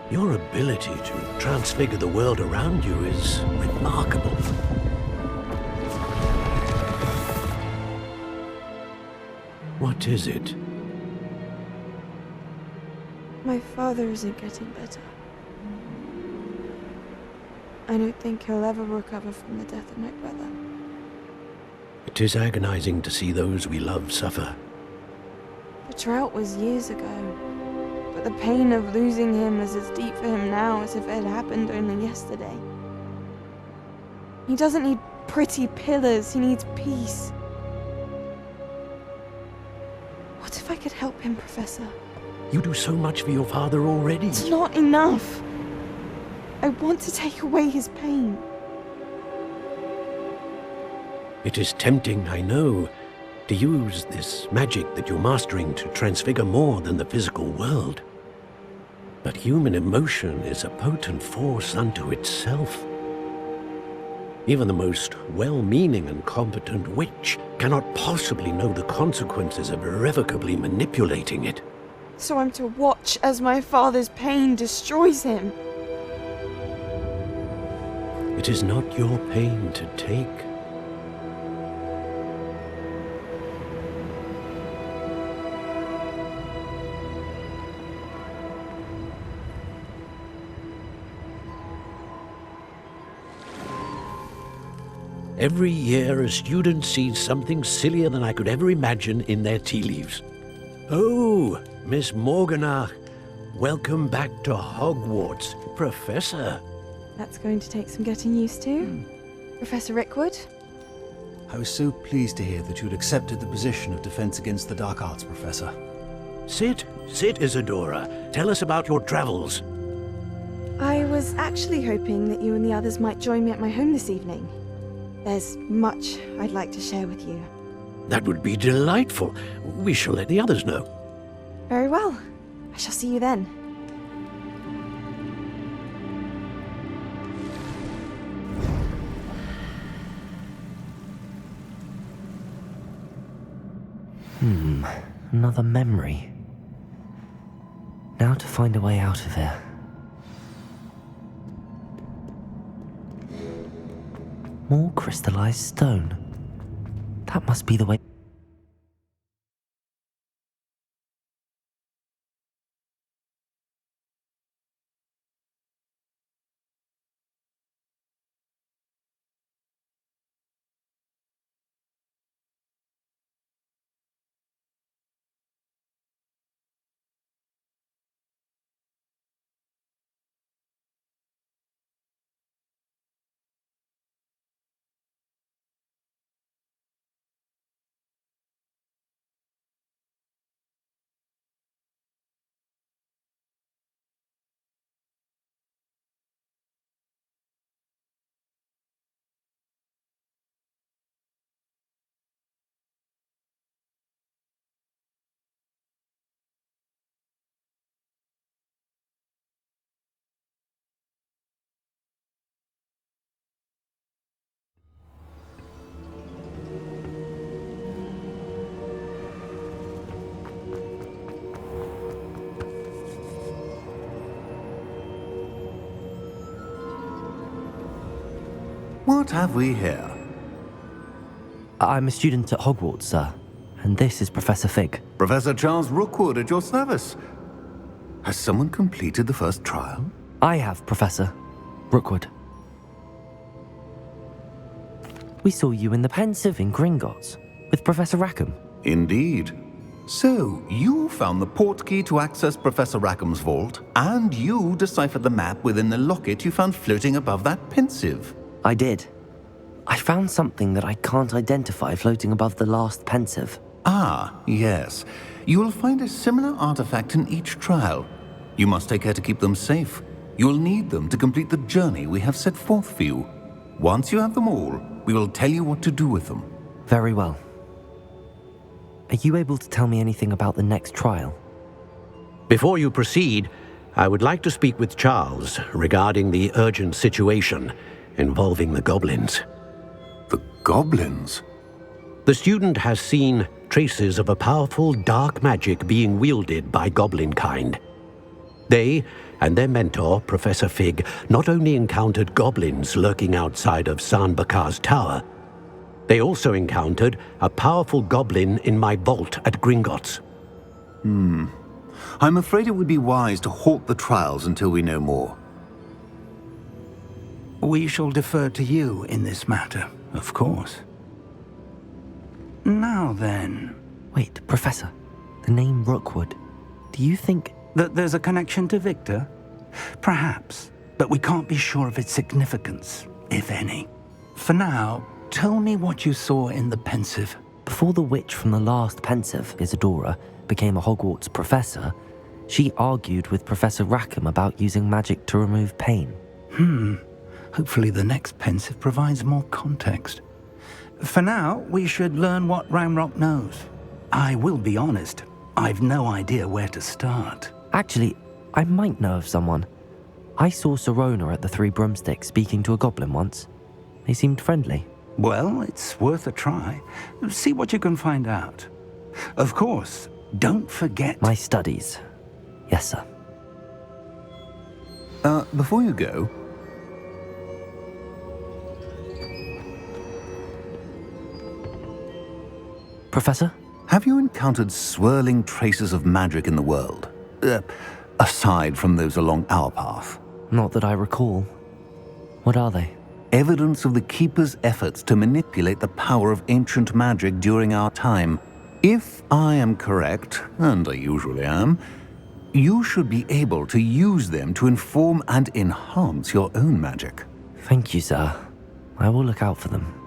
Your ability to transfigure the world around you is remarkable. What is it? My father isn't getting better. I don't think he'll ever recover from the death of my brother. It is agonizing to see those we love suffer. The drought was years ago, but the pain of losing him is as deep for him now as if it had happened only yesterday. He doesn't need pretty pillars, he needs peace. What if I could help him, Professor? You do so much for your father already. It's not enough. I want to take away his pain. It is tempting, I know, to use this magic that you're mastering to transfigure more than the physical world. But human emotion is a potent force unto itself. Even the most well-meaning and competent witch cannot possibly know the consequences of irrevocably manipulating it. So I'm to watch as my father's pain destroys him. It is not your pain to take. Every year, a student sees something sillier than I could ever imagine in their tea leaves. Oh, Miss Morganach, welcome back to Hogwarts, Professor. That's going to take some getting used to. Professor Rickwood? I was so pleased to hear that you'd accepted the position of Defense Against the Dark Arts, Professor. Sit, Isadora. Tell us about your travels. I was actually hoping that you and the others might join me at my home this evening. There's much I'd like to share with you. That would be delightful. We shall let the others know. Very well. I shall see you then. Another memory. Now to find a way out of here. More crystallized stone. That must be the way. What have we here? I'm a student at Hogwarts, sir. And this is Professor Fig. Professor Charles Rookwood at your service. Has someone completed the first trial? I have, Professor Rookwood. We saw you in the Pensive in Gringotts with Professor Rackham. Indeed. So, you found the portkey to access Professor Rackham's vault, and you deciphered the map within the locket you found floating above that Pensive. I did. I found something that I can't identify floating above the last Pensive. Ah, yes. You will find a similar artifact in each trial. You must take care to keep them safe. You will need them to complete the journey we have set forth for you. Once you have them all, we will tell you what to do with them. Very well. Are you able to tell me anything about the next trial? Before you proceed, I would like to speak with Charles regarding the urgent situation involving the goblins. The goblins? The student has seen traces of a powerful dark magic being wielded by goblin kind. They and their mentor, Professor Fig, not only encountered goblins lurking outside of Sanbakar's tower, they also encountered a powerful goblin in my vault at Gringotts. I'm afraid it would be wise to halt the trials until we know more. We shall defer to you in this matter, of course. Now then... Wait, Professor. The name Rookwood. Do you think... that there's a connection to Victor? Perhaps, but we can't be sure of its significance, if any. For now, tell me what you saw in the Pensive. Before the witch from the last Pensive, Isadora, became a Hogwarts professor, she argued with Professor Rackham about using magic to remove pain. Hopefully the next Pensive provides more context. For now, we should learn what Ranrock knows. I will be honest, I've no idea where to start. Actually, I might know of someone. I saw Serona at the Three Broomsticks speaking to a goblin once. They seemed friendly. Well, it's worth a try. See what you can find out. Of course, don't forget... My studies. Yes, sir. Before you go... Professor? Have you encountered swirling traces of magic in the world? Aside from those along our path? Not that I recall. What are they? Evidence of the Keeper's efforts to manipulate the power of ancient magic during our time. If I am correct, and I usually am, you should be able to use them to inform and enhance your own magic. Thank you, sir. I will look out for them.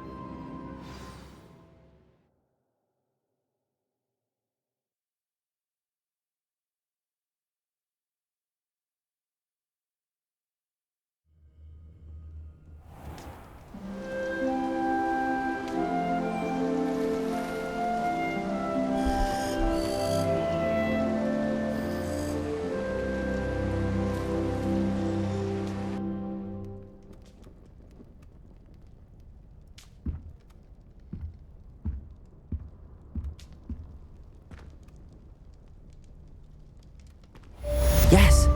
Yes!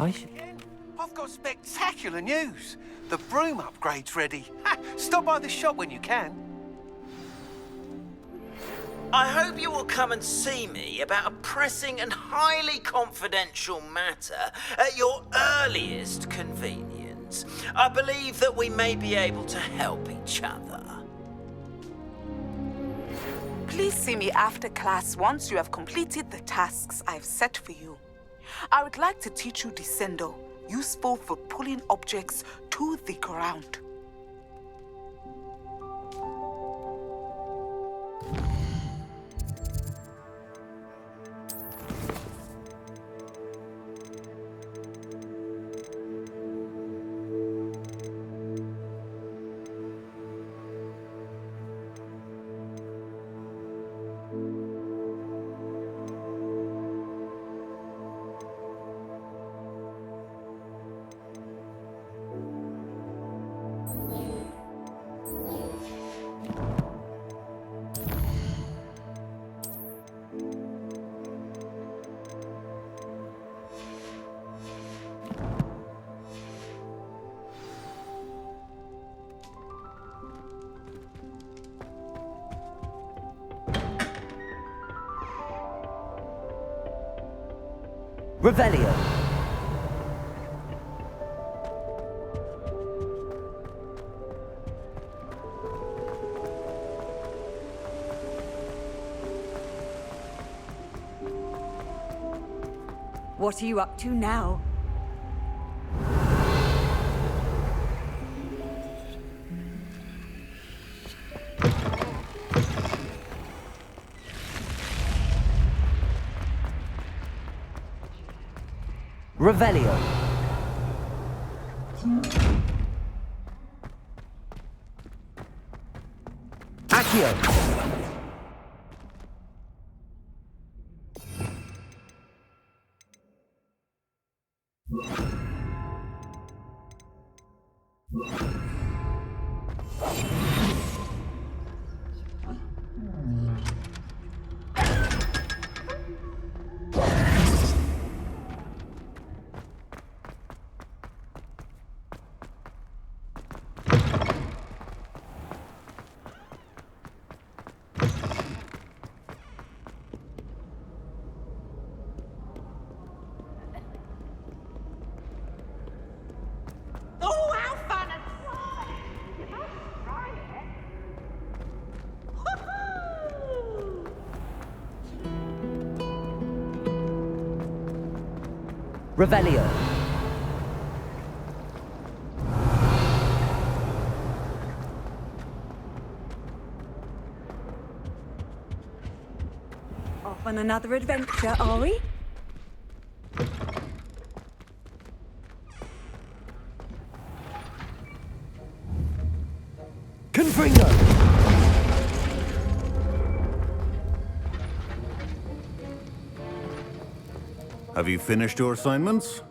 I've got spectacular news. The broom upgrade's ready. Stop by the shop when you can. I hope you will come and see me about a pressing and highly confidential matter at your earliest convenience. friends. I believe that we may be able to help each other. Please see me after class once you have completed the tasks I've set for you. I would like to teach you Descendo, useful for pulling objects to the ground. Revelio. What are you up to now? Revelio. Accio. Oh, how fun and fun! You must try it. Revelio. Off on another adventure, are we? Confringo. Have you finished your assignments?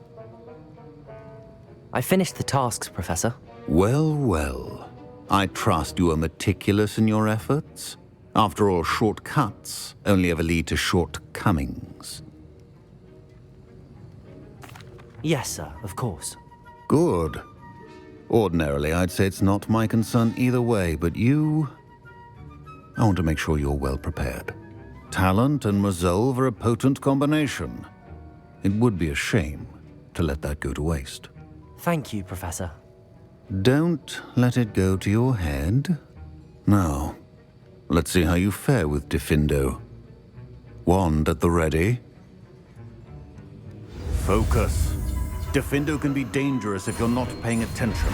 I finished the tasks, Professor. Well, well. I trust you are meticulous in your efforts. After all, shortcuts only ever lead to shortcomings. Yes, sir, of course. Good. Ordinarily, I'd say it's not my concern either way, but you... I want to make sure you're well prepared. Talent and resolve are a potent combination. It would be a shame to let that go to waste. Thank you, Professor. Don't let it go to your head. Now, let's see how you fare with Defendo. Wand at the ready. Focus. Defendo can be dangerous if you're not paying attention.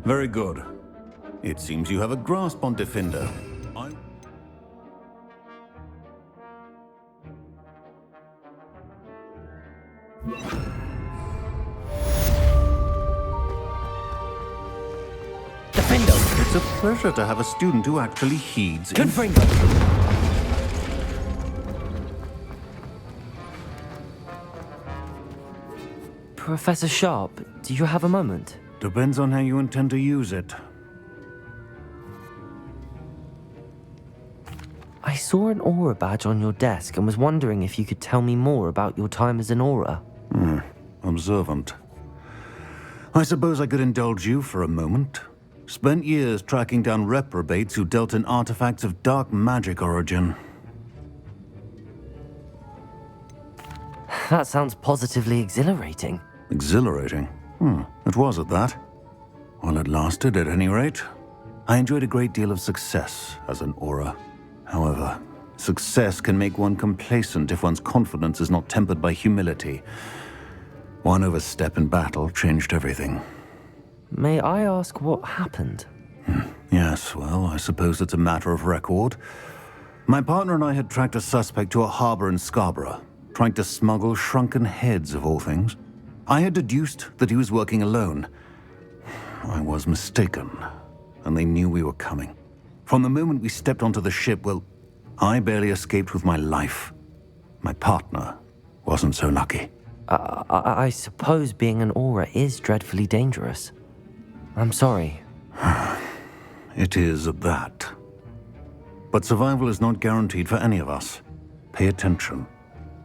Very good. It seems you have a grasp on Defendo. Defendo. It's a pleasure to have a student who actually heeds. Confringo. Professor Sharp, do you have a moment? Depends on how you intend to use it. I saw an aura badge on your desk and was wondering if you could tell me more about your time as an aura. Observant. I suppose I could indulge you for a moment. Spent years tracking down reprobates who dealt in artifacts of dark magic origin. That sounds positively exhilarating. Exhilarating? It was at that. While it lasted, at any rate. I enjoyed a great deal of success as an aura. However, success can make one complacent if one's confidence is not tempered by humility. One overstep in battle changed everything. May I ask what happened? Yes, well, I suppose it's a matter of record. My partner and I had tracked a suspect to a harbor in Scarborough, trying to smuggle shrunken heads of all things. I had deduced that he was working alone. I was mistaken, and they knew we were coming. From the moment we stepped onto the ship, well, I barely escaped with my life. My partner wasn't so lucky. I suppose being an aura is dreadfully dangerous. I'm sorry. It is at that. But survival is not guaranteed for any of us. Pay attention.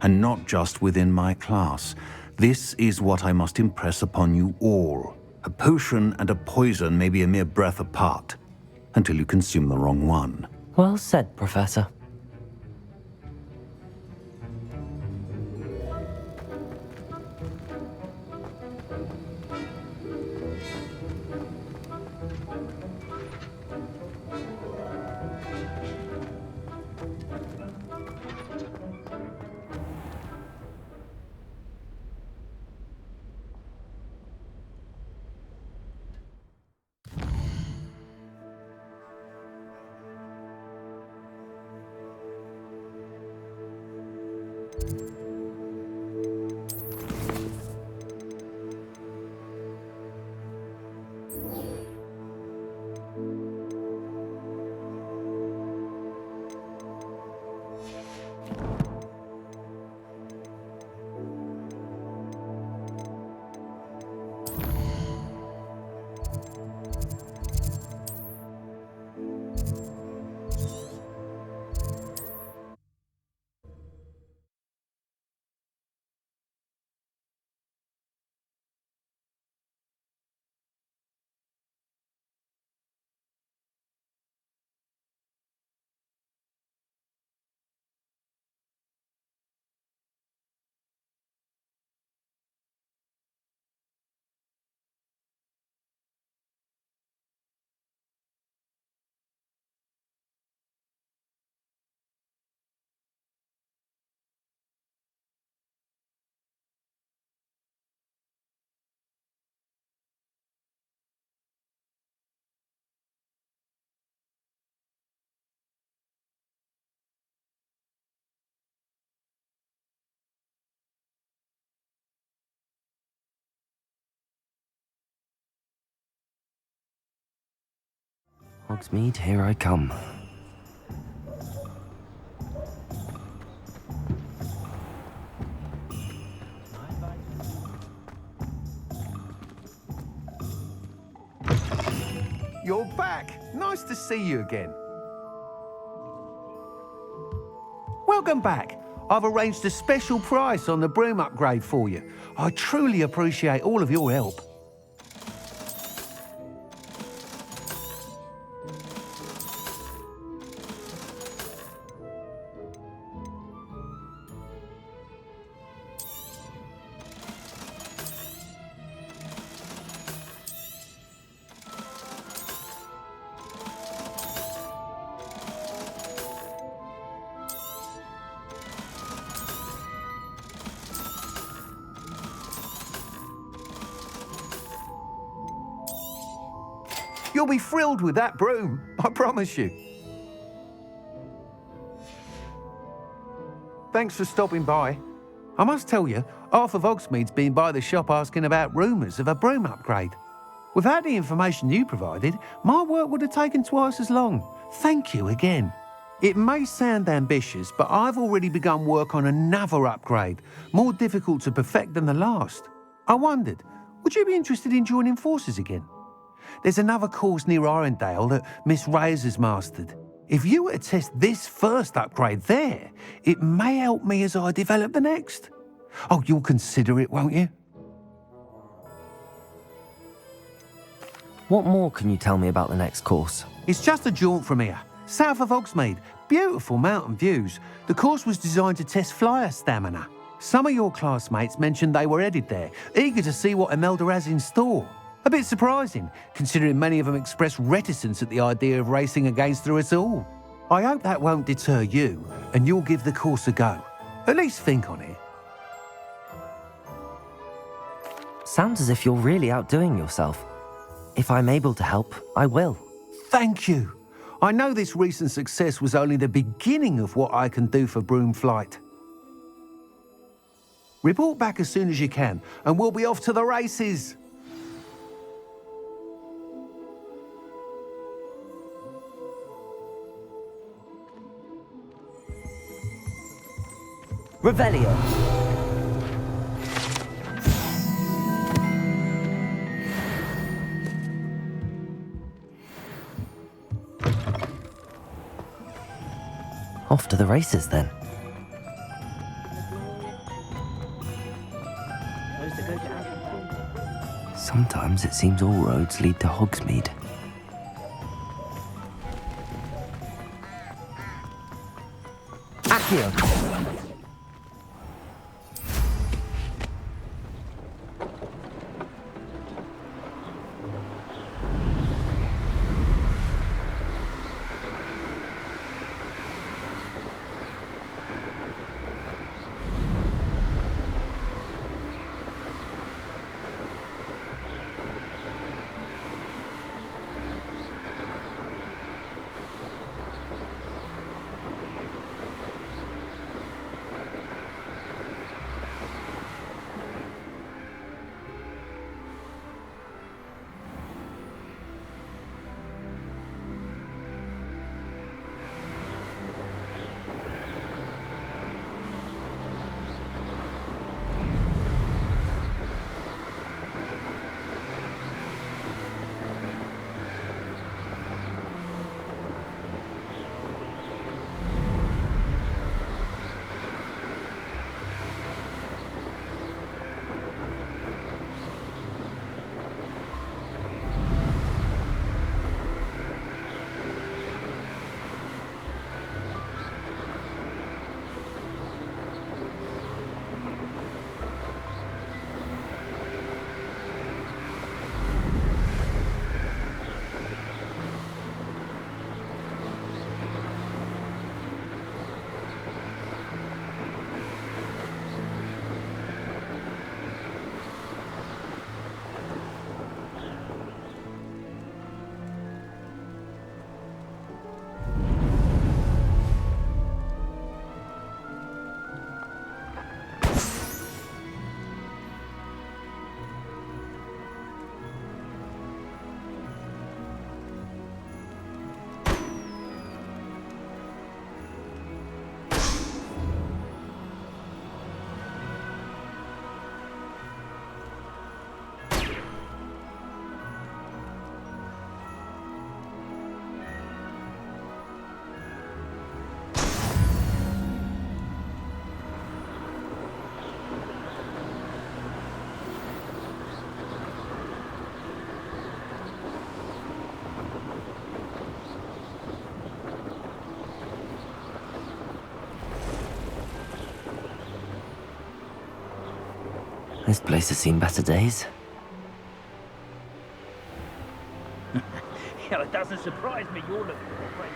And not just within my class. This is what I must impress upon you all. A potion and a poison may be a mere breath apart, until you consume the wrong one. Well said, Professor. Hogsmeade, here I come. You're back. Nice to see you again. Welcome back. I've arranged a special price on the broom upgrade for you. I truly appreciate all of your help. You'll be thrilled with that broom, I promise you. Thanks for stopping by. I must tell you, half of Hogsmeade's been by the shop asking about rumours of a broom upgrade. Without the information you provided, my work would have taken twice as long. Thank you again. It may sound ambitious, but I've already begun work on another upgrade, more difficult to perfect than the last. I wondered, would you be interested in joining forces again? There's another course near Arendale that Miss Reyes has mastered. If you were to test this first upgrade there, it may help me as I develop the next. Oh, you'll consider it, won't you? What more can you tell me about the next course? It's just a jaunt from here, south of Hogsmeade. Beautiful mountain views. The course was designed to test flyer stamina. Some of your classmates mentioned they were headed there, eager to see what Imelda has in store. A bit surprising, considering many of them expressed reticence at the idea of racing against her at all. I hope that won't deter you, and you'll give the course a go. At least think on it. Sounds as if you're really outdoing yourself. If I'm able to help, I will. Thank you. I know this recent success was only the beginning of what I can do for Broomflight. Report back as soon as you can, and we'll be off to the races. Revelio. Off to the races, then. Sometimes it seems all roads lead to Hogsmeade. Accio! This place has seen better days. Yeah, it doesn't surprise me you're looking for a break.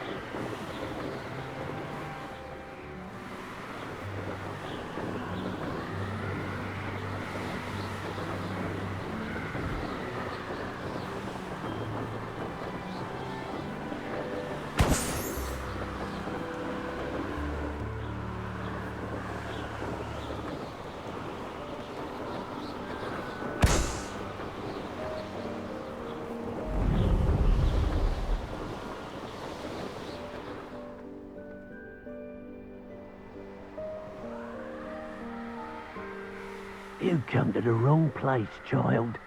You've come to the wrong place, child.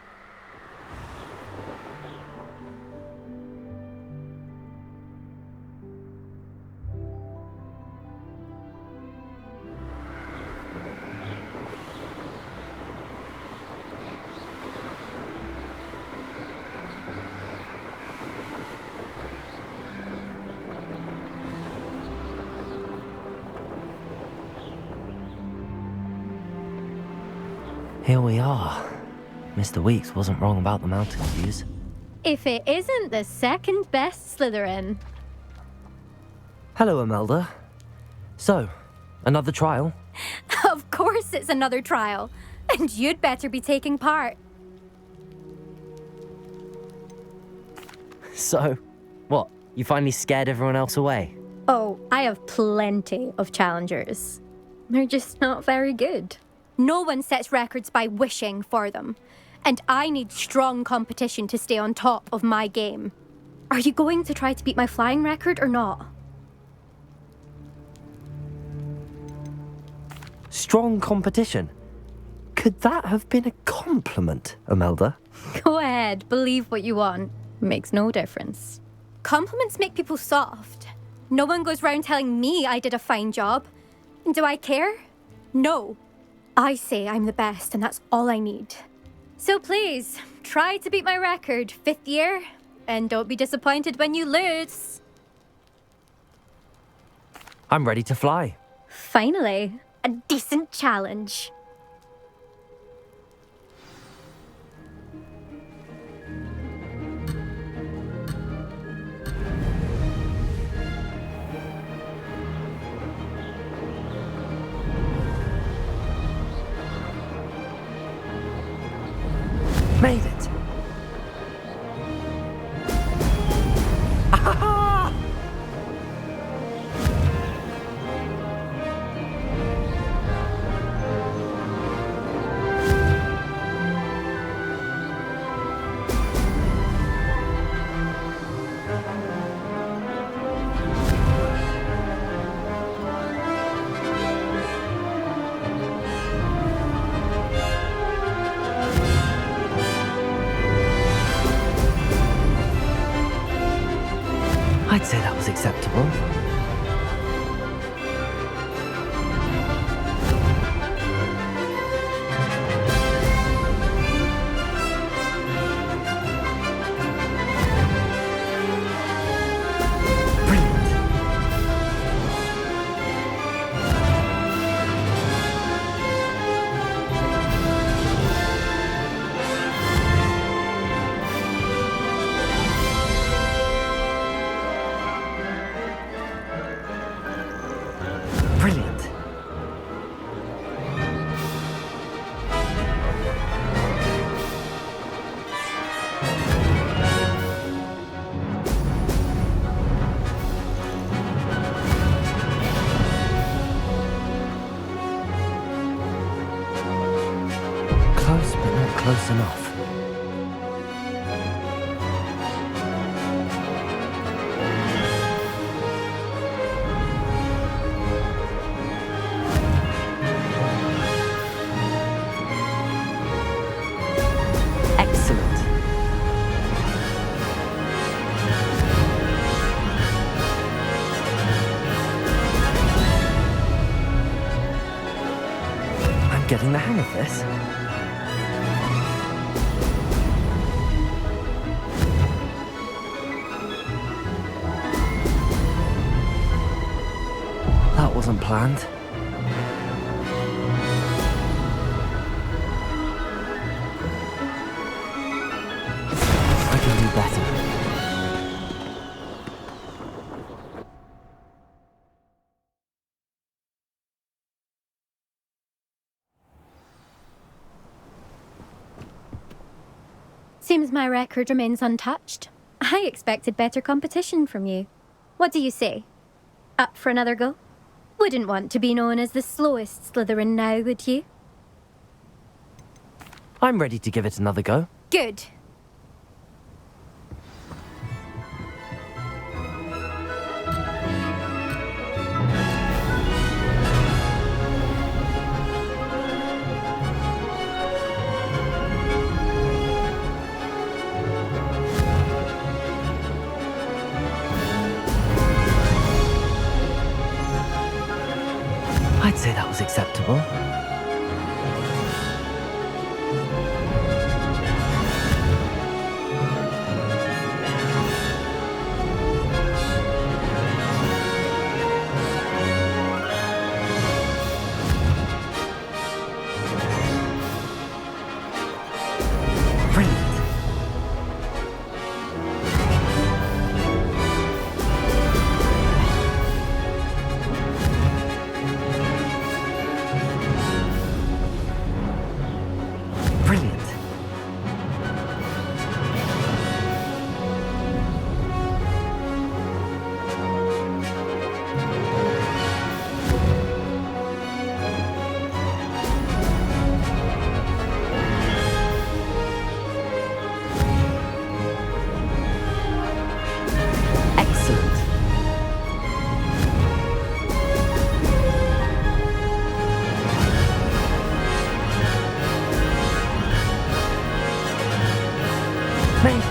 Here we are. Mr. Weeks wasn't wrong about the mountain views. If it isn't the second best Slytherin. Hello, Imelda. So, another trial? Of course it's another trial. And you'd better be taking part. So, what? You finally scared everyone else away? Oh, I have plenty of challengers. They're just not very good. No one sets records by wishing for them. And I need strong competition to stay on top of my game. Are you going to try to beat my flying record or not? Strong competition? Could that have been a compliment, Imelda? Go ahead, believe what you want. Makes no difference. Compliments make people soft. No one goes round telling me I did a fine job. Do I care? No. I say I'm the best and that's all I need. So please, try to beat my record, 5th year, and don't be disappointed when you lose. I'm ready to fly. Finally, a decent challenge. Made it! I'd say that was acceptable. Brilliant. Close, but not close enough. Excellent. I'm getting the hang of this. That wasn't planned. I can do better. Seems my record remains untouched. I expected better competition from you. What do you say? Up for another go? Wouldn't want to be known as the slowest Slytherin now, would you? I'm ready to give it another go. Good. I'd say that was acceptable. Brilliant. Excellent. Mate.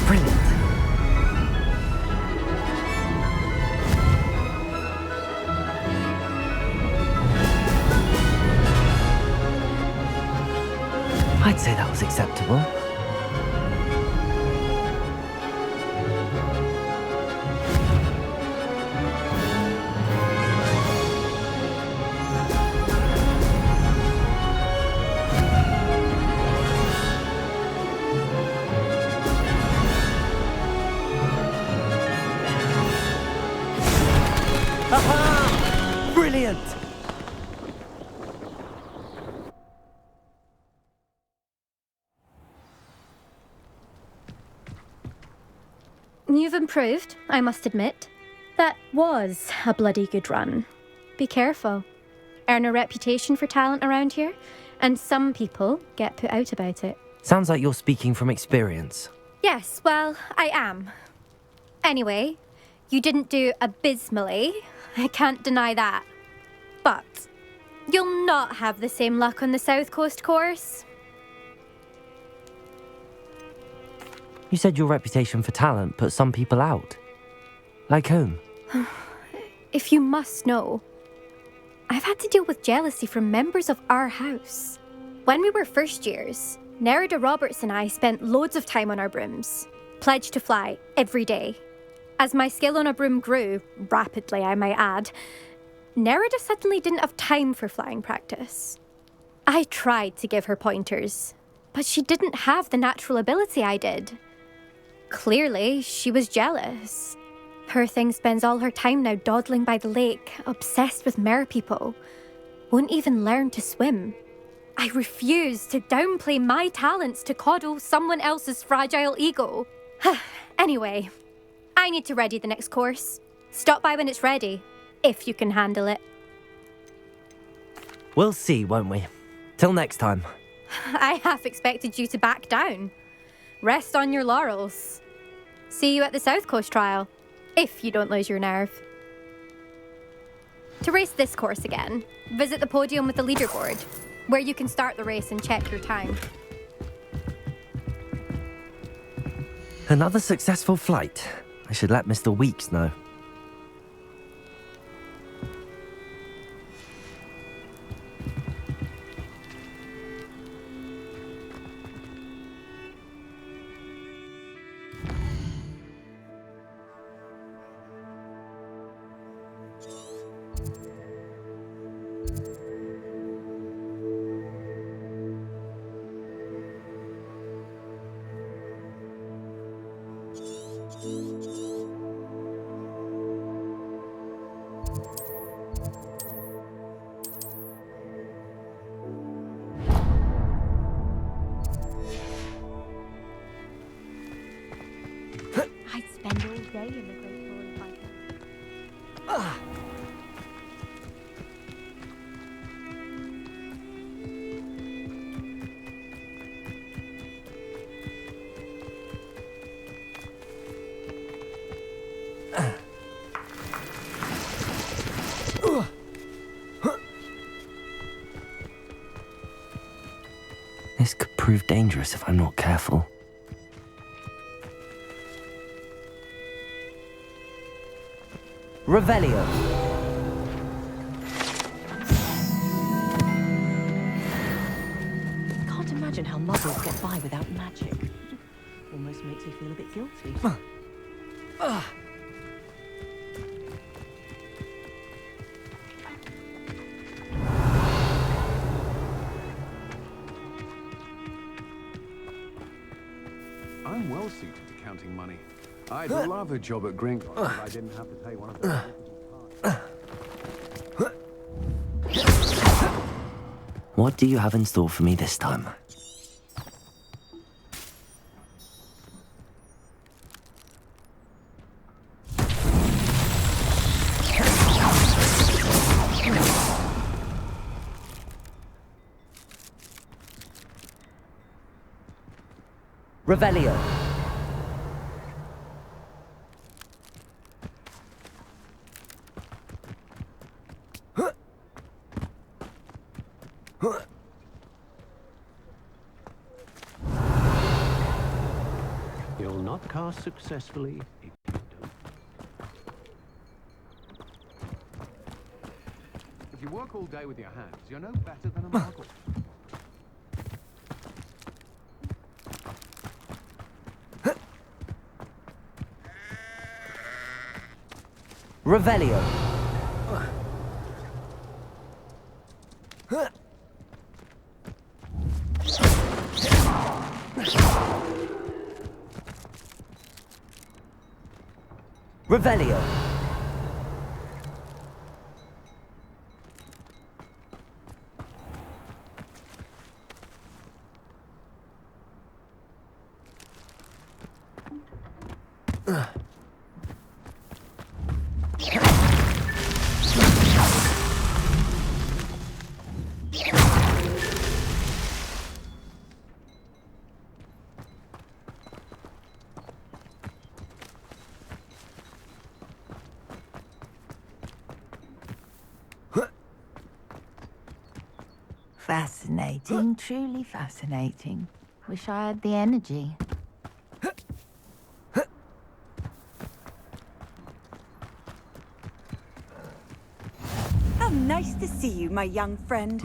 Brilliant. I'd say that was acceptable. Aha! Brilliant! You've improved, I must admit. That was a bloody good run. Be careful. Earn a reputation for talent around here, and some people get put out about it. Sounds like you're speaking from experience. Yes, well, I am. Anyway, you didn't do abysmally. I can't deny that. But you'll not have the same luck on the South Coast course. You said your reputation for talent put some people out. Like whom? If you must know, I've had to deal with jealousy from members of our house. When we were first years, Nerida Roberts and I spent loads of time on our brooms, pledged to fly every day. As my skill on a broom grew, rapidly I might add, Nerida suddenly didn't have time for flying practice. I tried to give her pointers, but she didn't have the natural ability I did. Clearly, she was jealous. Poor thing spends all her time now dawdling by the lake, obsessed with merpeople. Won't even learn to swim. I refuse to downplay my talents to coddle someone else's fragile ego. Anyway, I need to ready the next course. Stop by when it's ready, if you can handle it. We'll see, won't we? Till next time. I half expected you to back down. Rest on your laurels. See you at the South Coast trial, if you don't lose your nerve. To race this course again, visit the podium with the leaderboard, where you can start the race and check your time. Another successful flight. I should let Mr. Weeks know. I'd spend all day in the Great Hall if I could. This could prove dangerous if I'm not careful. Revelio. Can't imagine how muggles get by without magic. Almost makes me feel a bit guilty. I'm well suited to counting money. I'd love a job at Gringotts if I didn't have to pay one of those difficult parts. What do you have in store for me this time? Revelio. You'll not cast successfully if you don't. If you work all day with your hands, you're no better than a muggle. Revelio. Revelio. Fascinating, truly fascinating. Wish I had the energy. How nice to see you, my young friend.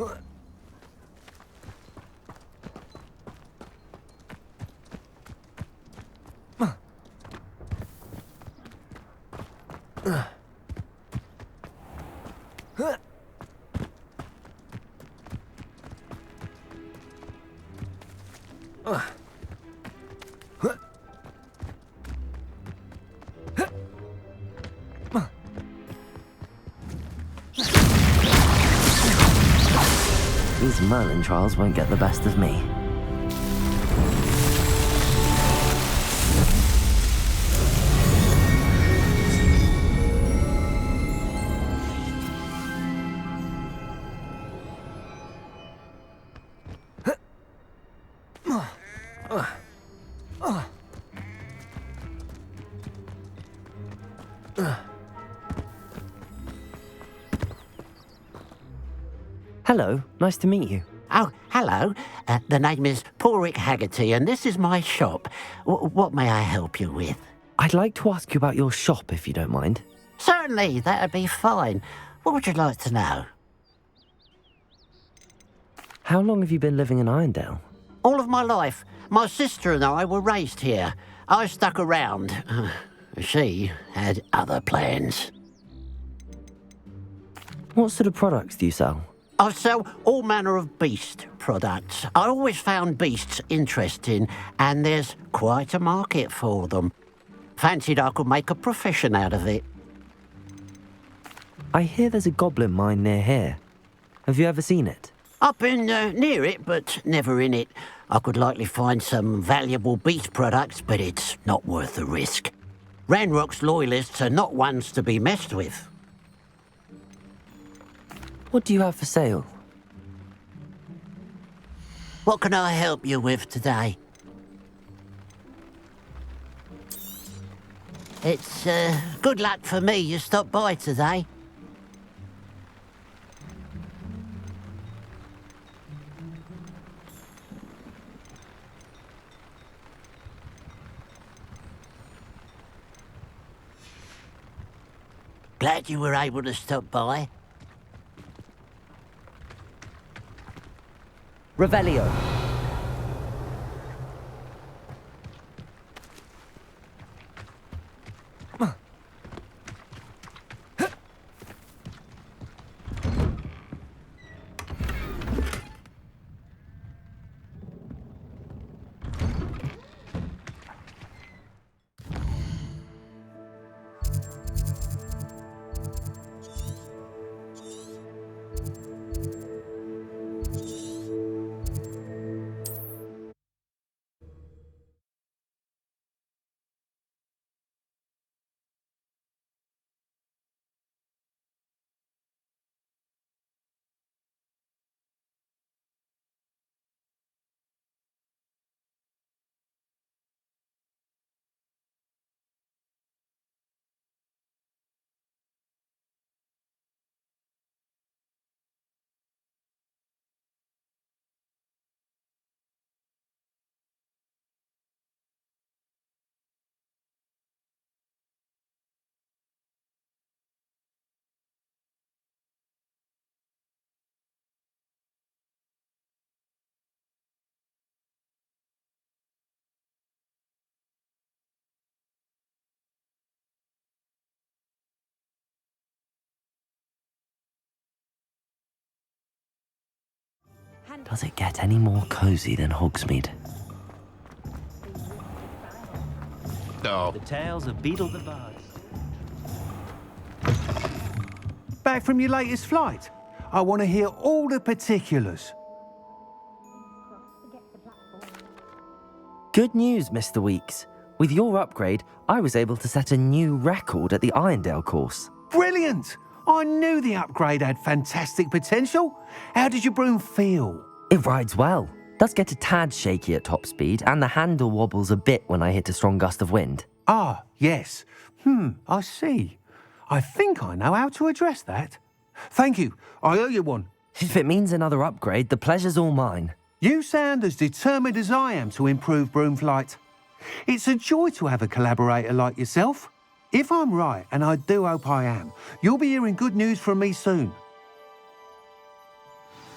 These Merlin trials won't get the best of me. Hello, nice to meet you. Oh, hello. The name is Porrick Haggerty, and this is my shop. What may I help you with? I'd like to ask you about your shop, if you don't mind. Certainly, that'd be fine. What would you like to know? How long have you been living in Irondale? All of my life. My sister and I were raised here. I stuck around. She had other plans. What sort of products do you sell? I sell all manner of beast products. I always found beasts interesting, and there's quite a market for them. Fancied I could make a profession out of it. I hear there's a goblin mine near here. Have you ever seen it? I've been near it, but never in it. I could likely find some valuable beast products, but it's not worth the risk. Ranrock's loyalists are not ones to be messed with. What do you have for sale? What can I help you with today? It's good luck for me you stopped by today. Glad you were able to stop by. Revelio. Does it get any more cozy than Hogsmeade? Oh. The tales of Beetle the Bard. Back from your latest flight? I want to hear all the particulars. Good news, Mr. Weeks. With your upgrade, I was able to set a new record at the Irondale course. Brilliant! I knew the upgrade had fantastic potential. How did your broom feel? It rides well. Does get a tad shaky at top speed, and the handle wobbles a bit when I hit a strong gust of wind. Ah, yes. I see. I think I know how to address that. Thank you. I owe you one. If it means another upgrade, the pleasure's all mine. You sound as determined as I am to improve broom flight. It's a joy to have a collaborator like yourself. If I'm right, and I do hope I am, you'll be hearing good news from me soon.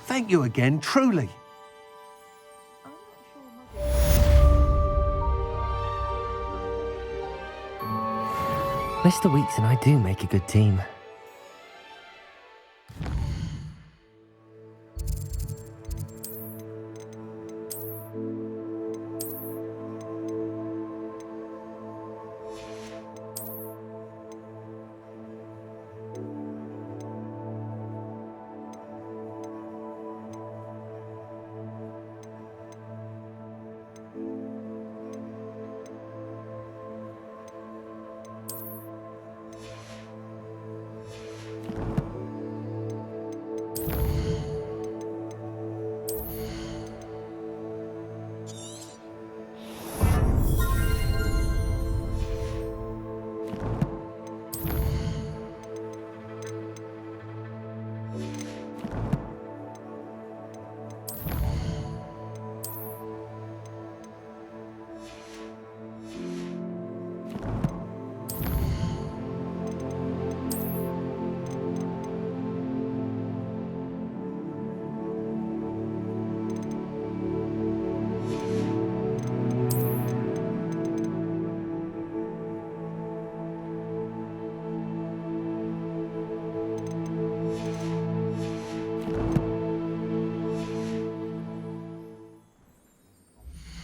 Thank you again, truly. Mr. Weeks and I do make a good team.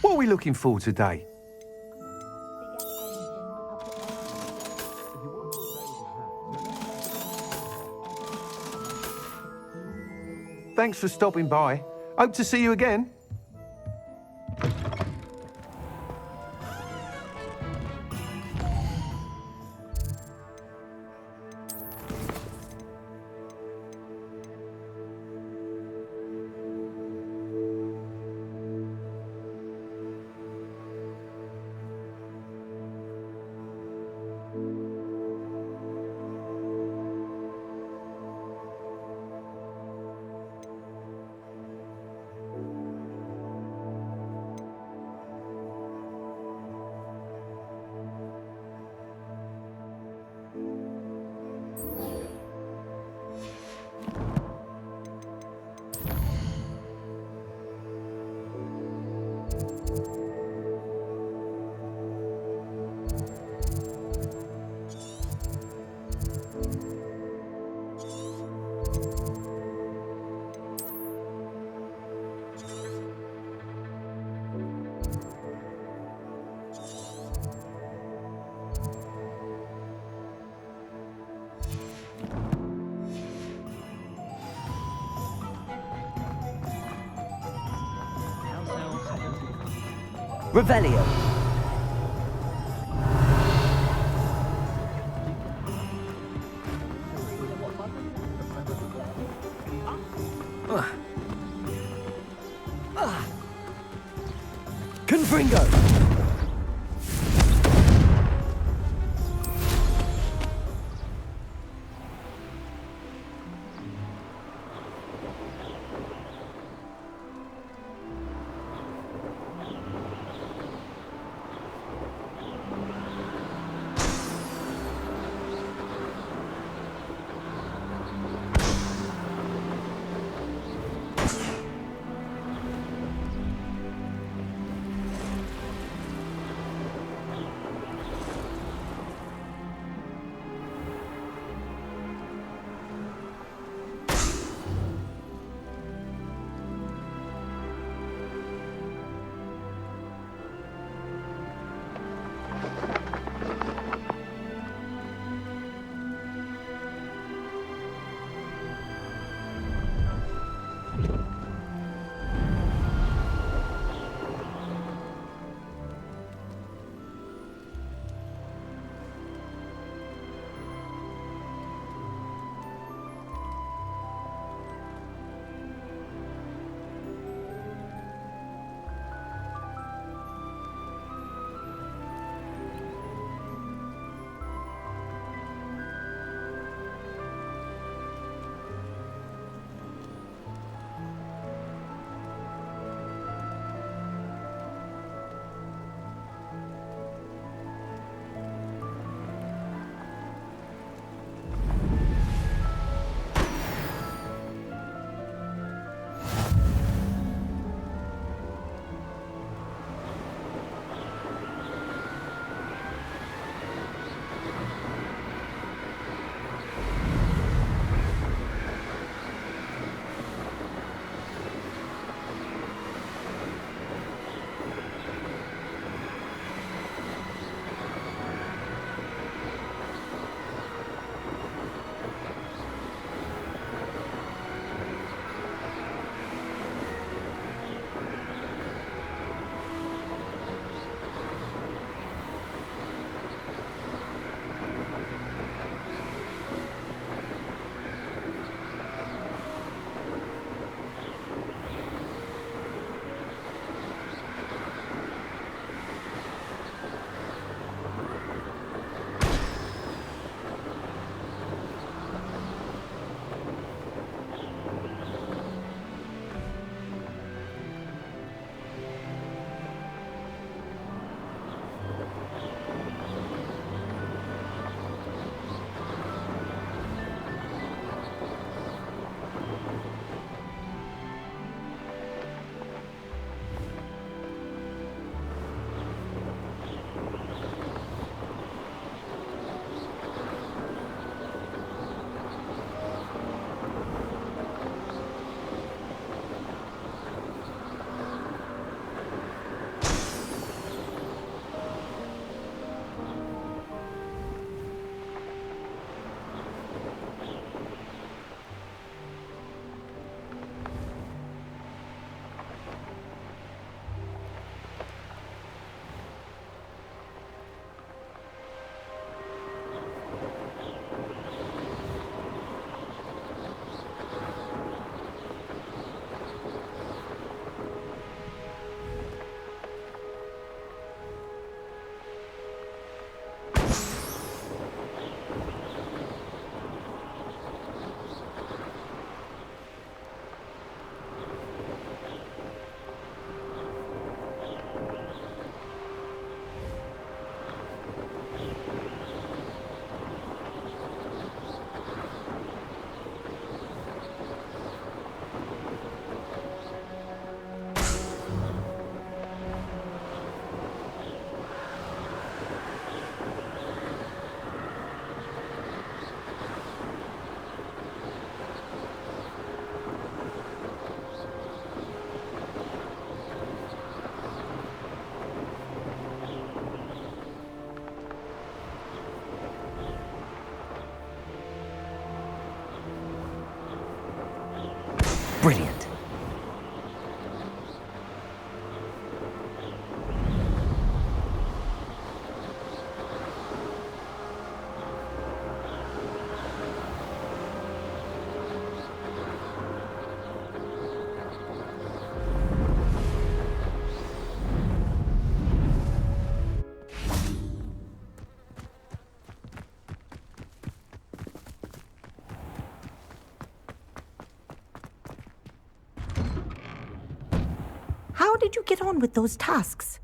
What are we looking for today? Thanks for stopping by. Hope to see you again. Revelio. Confringo. Brilliant. How did you get on with those tasks?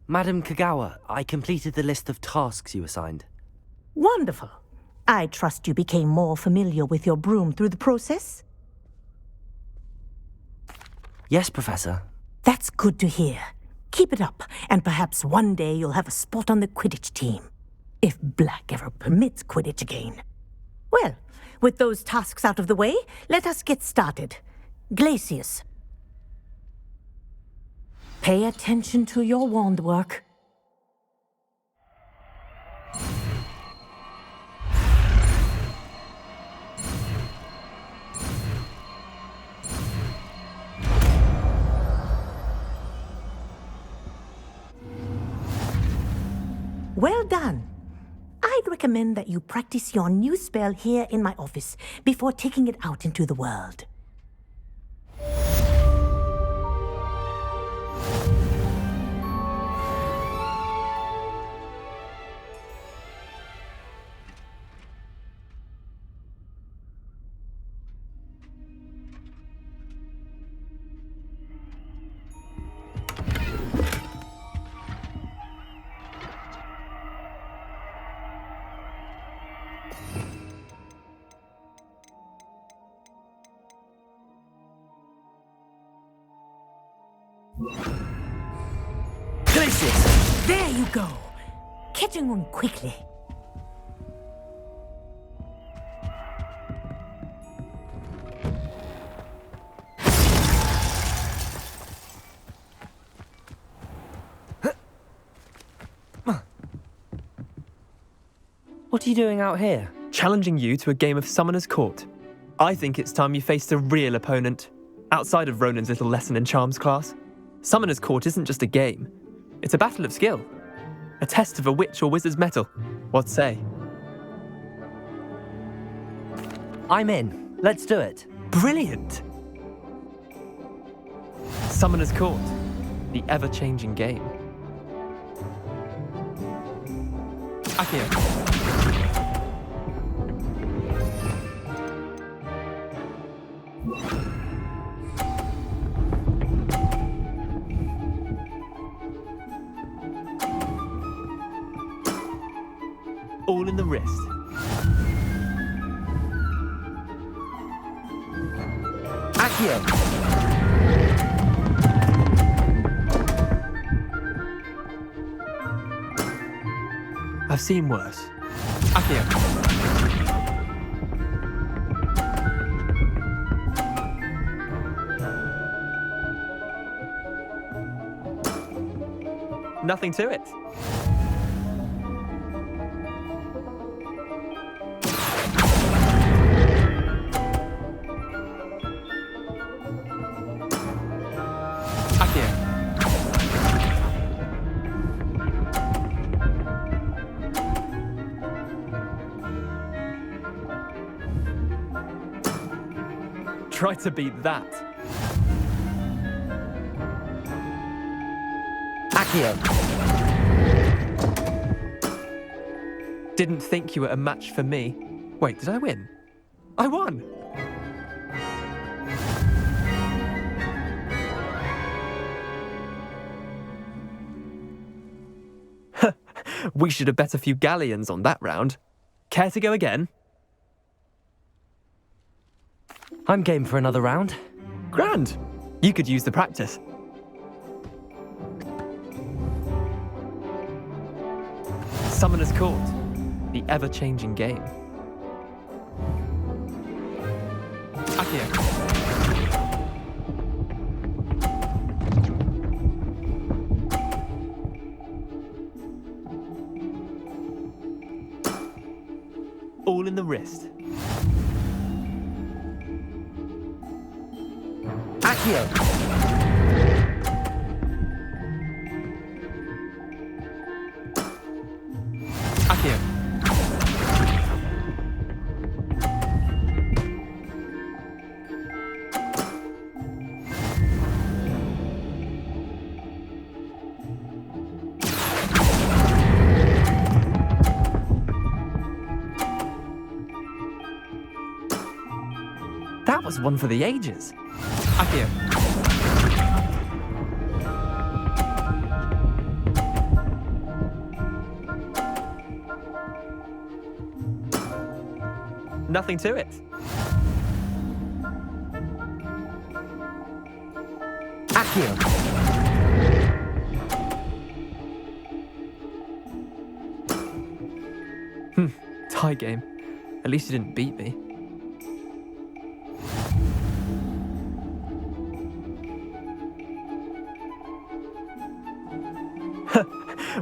Madam Kagawa, I completed the list of tasks you assigned. Wonderful. I trust you became more familiar with your broom through the process? Yes, Professor. That's good to hear. Keep it up, and perhaps one day you'll have a spot on the Quidditch team. If Black ever permits Quidditch again. Well, with those tasks out of the way, let us get started. Glacius. Pay attention to your wand work. Well done. I'd recommend that you practice your new spell here in my office before taking it out into the world. Glacius! There you go. Catching on quickly. What are you doing out here? Challenging you to a game of Summoner's Court. I think it's time you faced a real opponent, outside of Ronan's little lesson in charms class. Summoner's Court isn't just a game. It's a battle of skill. A test of a witch or wizard's mettle. What say? I'm in. Let's do it. Brilliant! Summoner's Court. The ever-changing game. Akio. All in the wrist. Akio! I've seen worse. Akio. Nothing to it. Try to beat that. Akio! Didn't think you were a match for me. Wait, did I win? I won! We should have bet a few galleons on that round. Care to go again? I'm game for another round. Grand! You could use the practice. Summoner's Court. The ever-changing game. Akio. All in the wrist. Accio! Accio. That was one for the ages. Accio. Nothing to it. Accio! Tie game. At least you didn't beat me.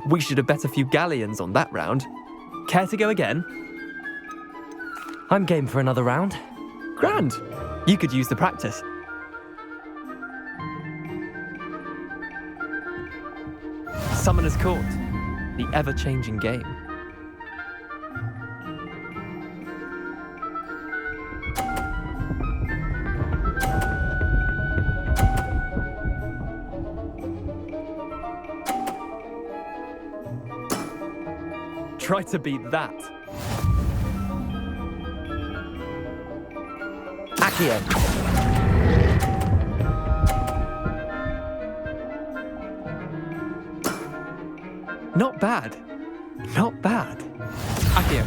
We should have bet a few galleons on that round. Care to go again? I'm game for another round. Grand. You could use the practice. Summoner's Court. The ever-changing game. Try to beat that. Accio! Not bad. Not bad. Accio.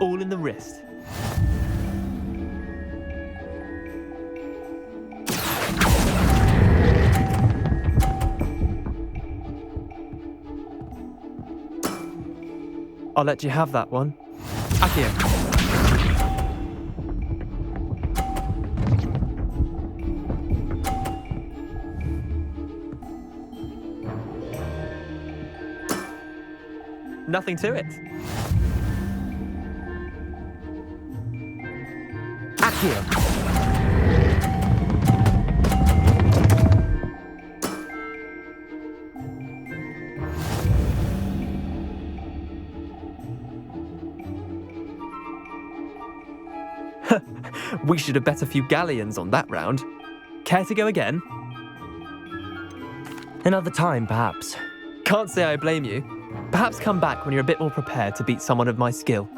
All in the wrist. I'll let you have that one. Accio. Nothing to it. Accio! We should have bet a few galleons on that round. Care to go again? Another time, perhaps. Can't say I blame you. Perhaps come back when you're a bit more prepared to beat someone of my skill.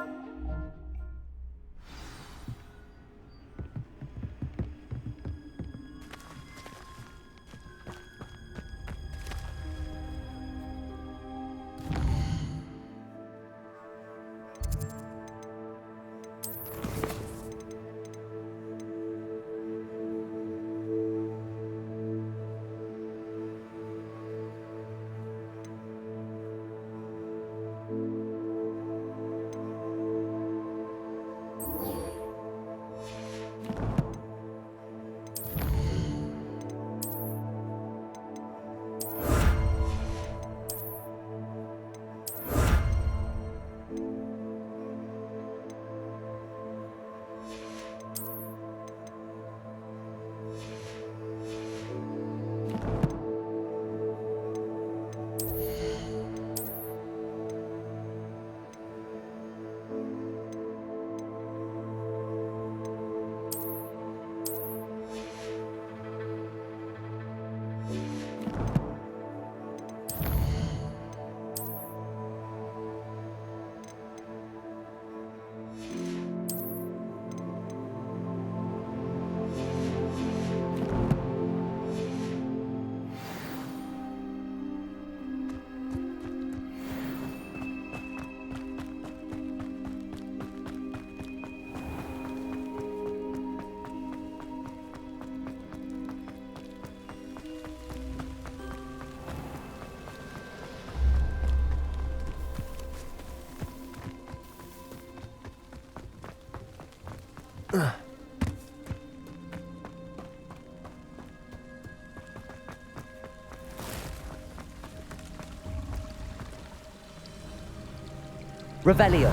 Revelio.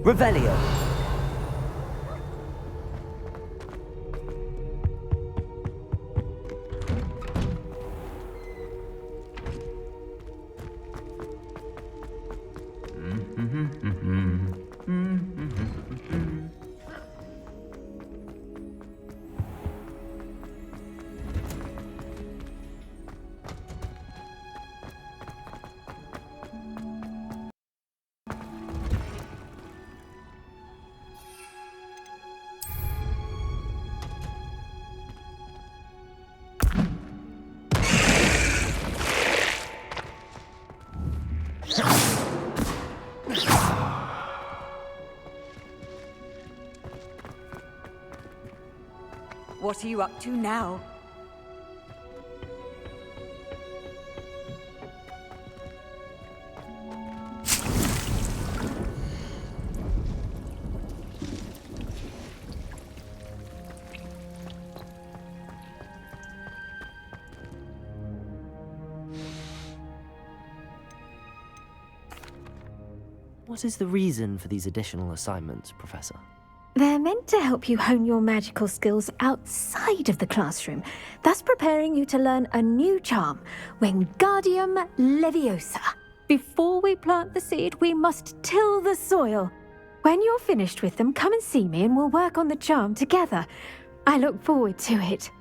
Revelio. What are you up to now? What is the reason for these additional assignments, Professor? They're meant to help you hone your magical skills outside of the classroom, thus preparing you to learn a new charm, Wingardium Leviosa. Before we plant the seed, we must till the soil. When you're finished with them, come and see me and we'll work on the charm together. I look forward to it.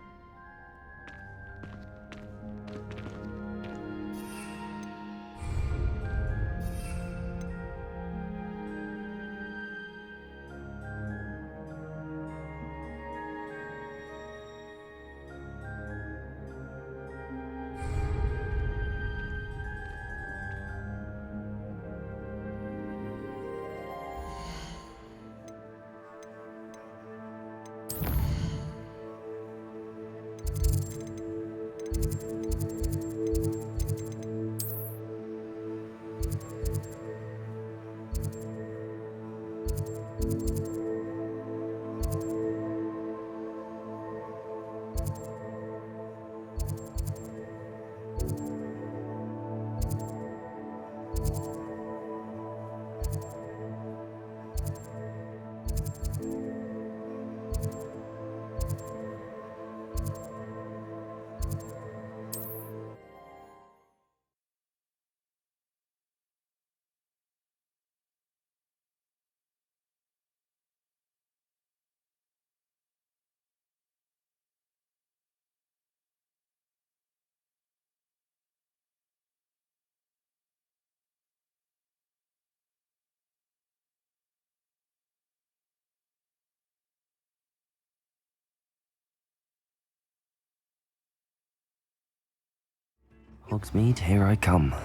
Hogsmeade, here I come.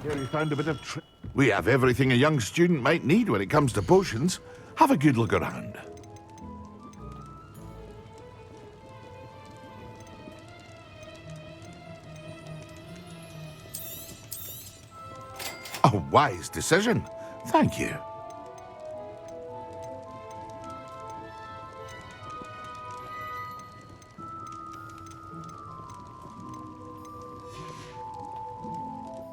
Here we found a bit of We have everything a young student might need when it comes to potions. Have a good look around. A wise decision. Thank you.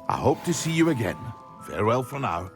I hope to see you again. Farewell for now.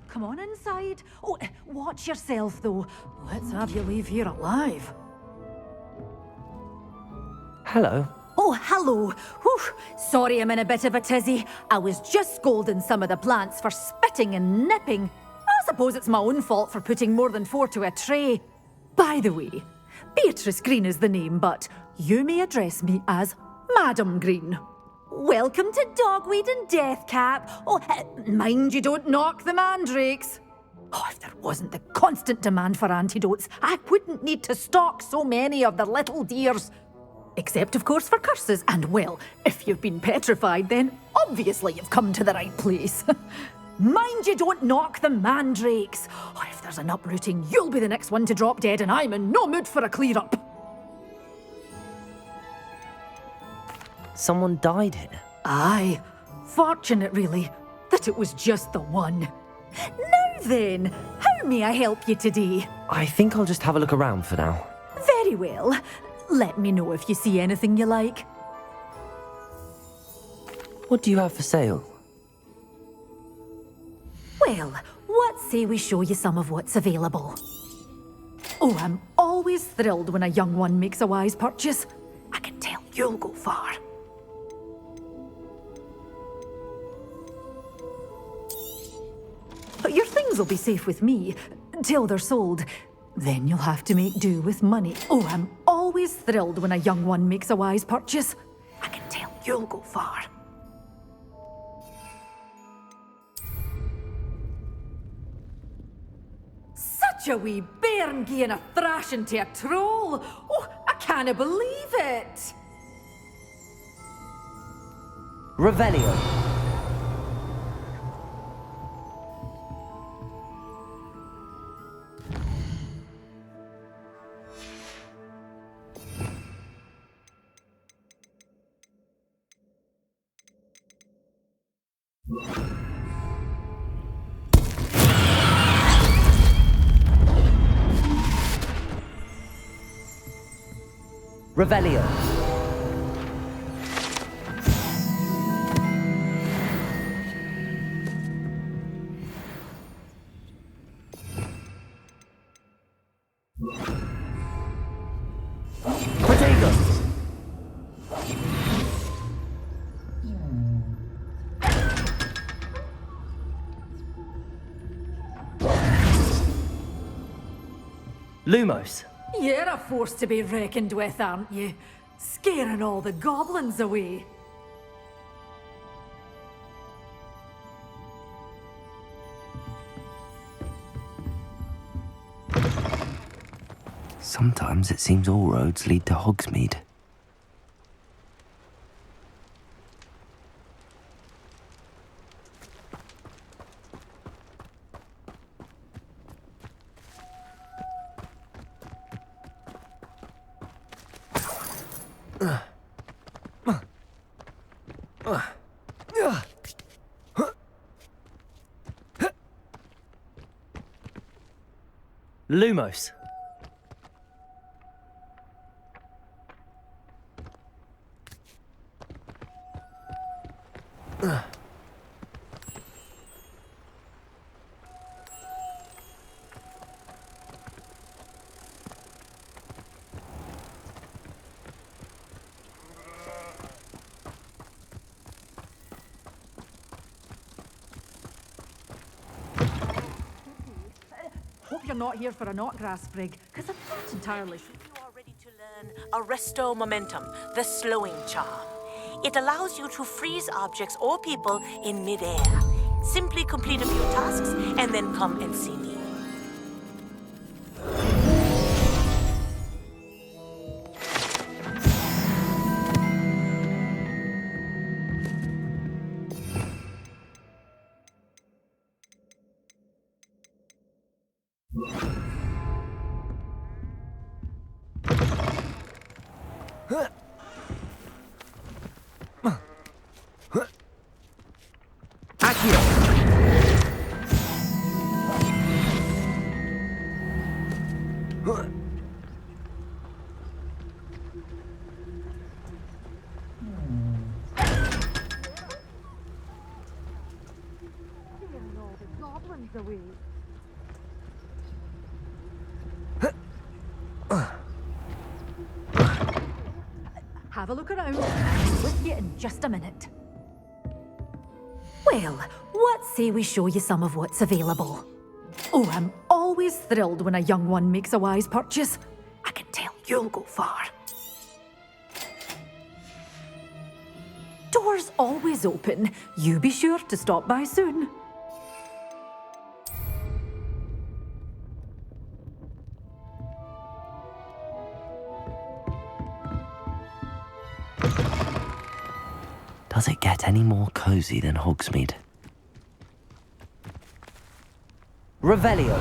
Come on inside. Oh, watch yourself, though. Let's have you leave here alive. Hello. Oh, hello. Whew. Sorry I'm in a bit of a tizzy. I was just scolding some of the plants for spitting and nipping. I suppose it's my own fault for putting more than 4 to a tray. By the way, Beatrice Green is the name, but you may address me as Madam Green. Welcome to Dogweed and Deathcap. Oh, mind you don't knock the mandrakes. Oh, if there wasn't the constant demand for antidotes, I wouldn't need to stock so many of the little dears. Except, of course, for curses. And, well, if you've been petrified, then obviously you've come to the right place. Mind you don't knock the mandrakes. Oh, if there's an uprooting, you'll be the next one to drop dead, and I'm in no mood for a clear-up. Someone died here? Aye. Fortunate, really, that it was just the one. Now then, how may I help you today? I think I'll just have a look around for now. Very well. Let me know if you see anything you like. What do you have for sale? Well, what say we show you some of what's available? Oh, I'm always thrilled when a young one makes a wise purchase. I can tell you'll go far. But your things will be safe with me, till they're sold. Then you'll have to make do with money. Oh, I'm always thrilled when a young one makes a wise purchase. I can tell you'll go far. Such a wee bairn gieing a thrashing to a troll. Oh, I can't believe it. Revelio. Revelio. Potatoes. Lumos. You're a force to be reckoned with, aren't you? Scaring all the goblins away. Sometimes it seems all roads lead to Hogsmeade. Lumos. Hope you're not here for a knotgrass sprig, because I'm not entirely sure. You are ready to learn Arresto Momentum, the slowing charm. It allows you to freeze objects or people in midair. Simply complete a few tasks and then come and see me. Have a look around. I'll be with you in just a minute. Well, what say we show you some of what's available? Oh, I'm always thrilled when a young one makes a wise purchase. I can tell you'll go far. Doors always open. You be sure to stop by soon. Does it get any more cozy than Hogsmeade? Revelio.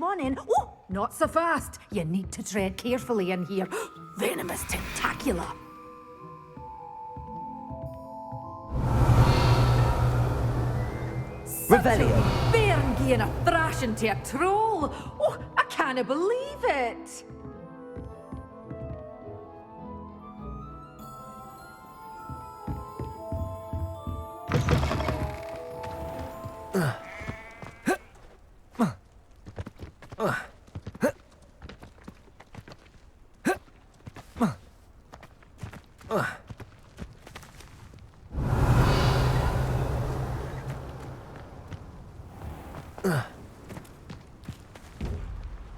on in. Oh, not so fast. You need to tread carefully in here. Venomous tentacula. Revelio. Bairn giving a thrashing to a troll. Oh, I can't believe it.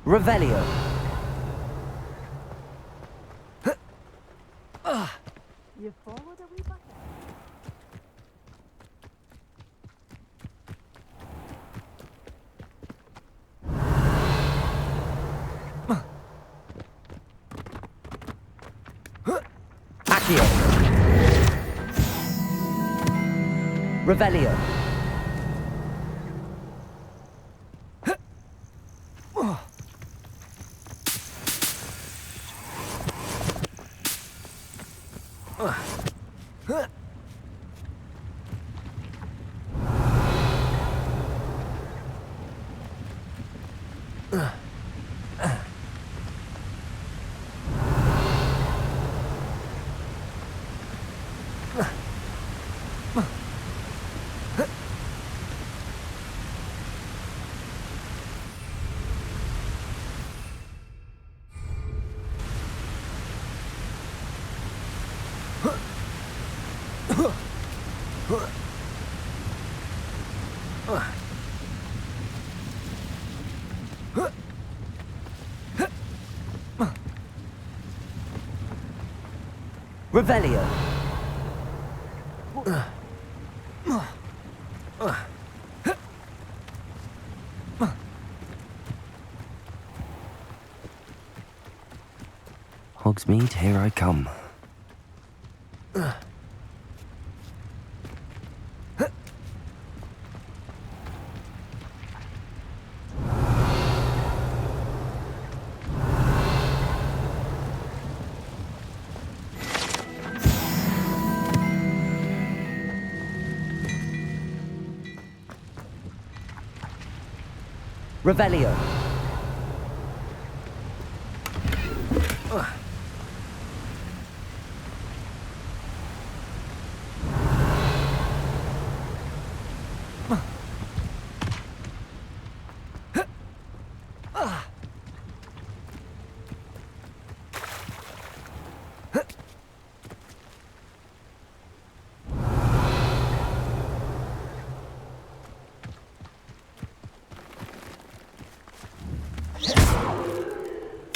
Revelio. You forward a wee bit? Accio. Revelio. Revelio. Hogsmeade, here I come. Revelio.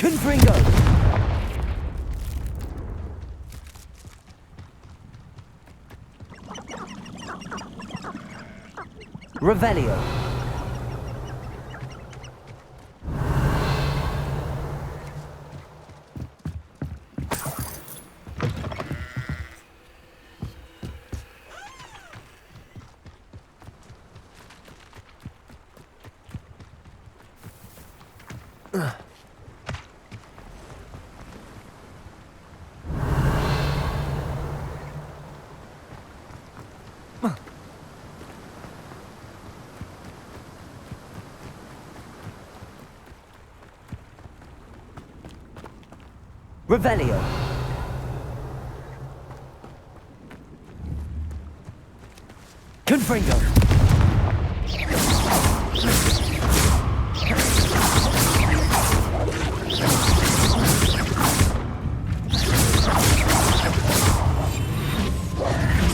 Confringo! Revelio. Revelio. Confringo.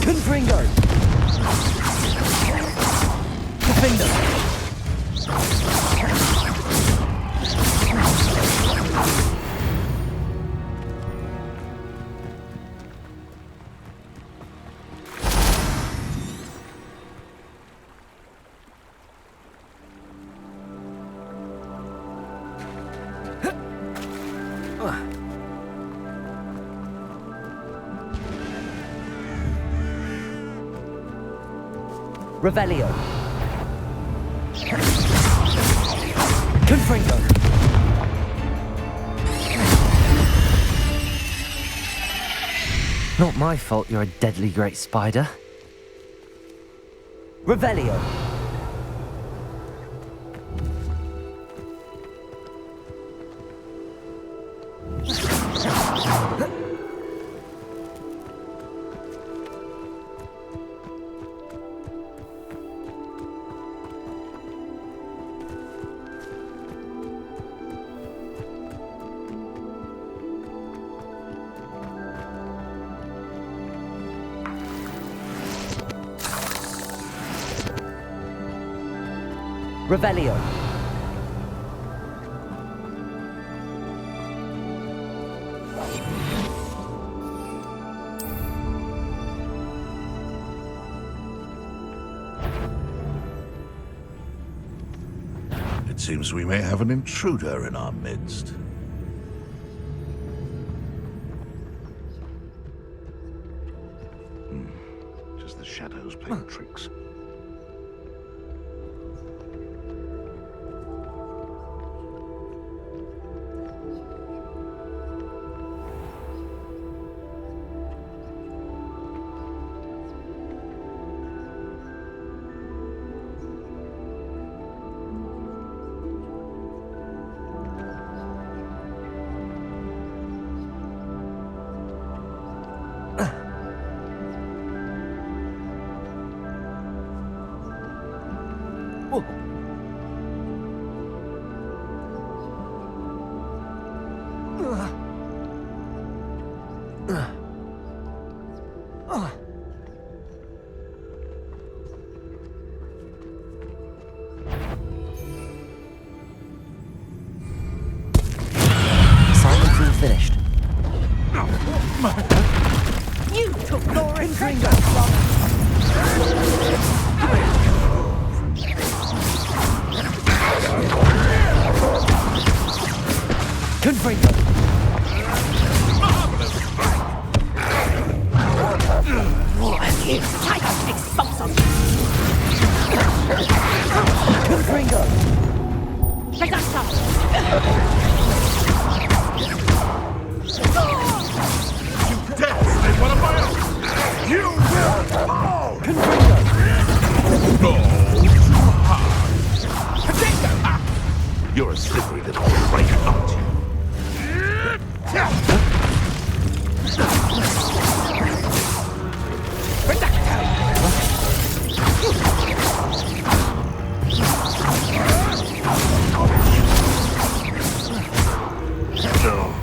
Confringo. Confringo. Revelio. Confringo! Not my fault you're a deadly great spider. Revelio! Revelio. It seems we may have an intruder in our midst. Just the shadows playing tricks. Finished. You took Lauren's Confringo! Confringo! You type of expulsum! Confringo! Reducto! You dare slay one of my own! You will fall! Confringo! No, too hard! Potato! You're a slippery little freak, aren't you?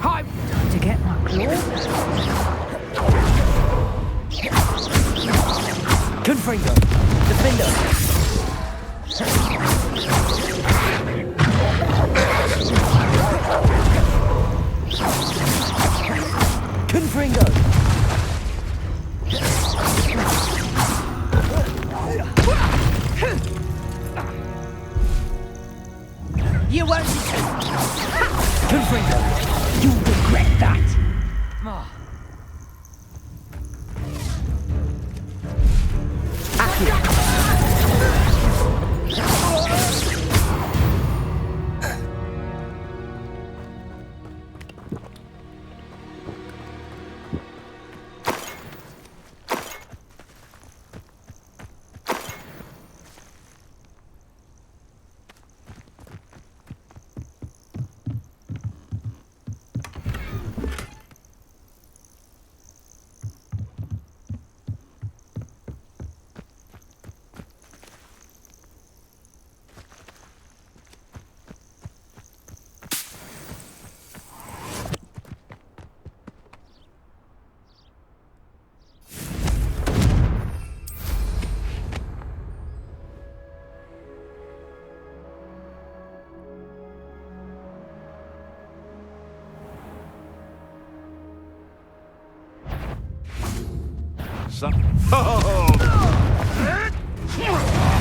Time to get my claw. Confringo! Defender! Confringo! You won't. Confringo! You regret that. Oh!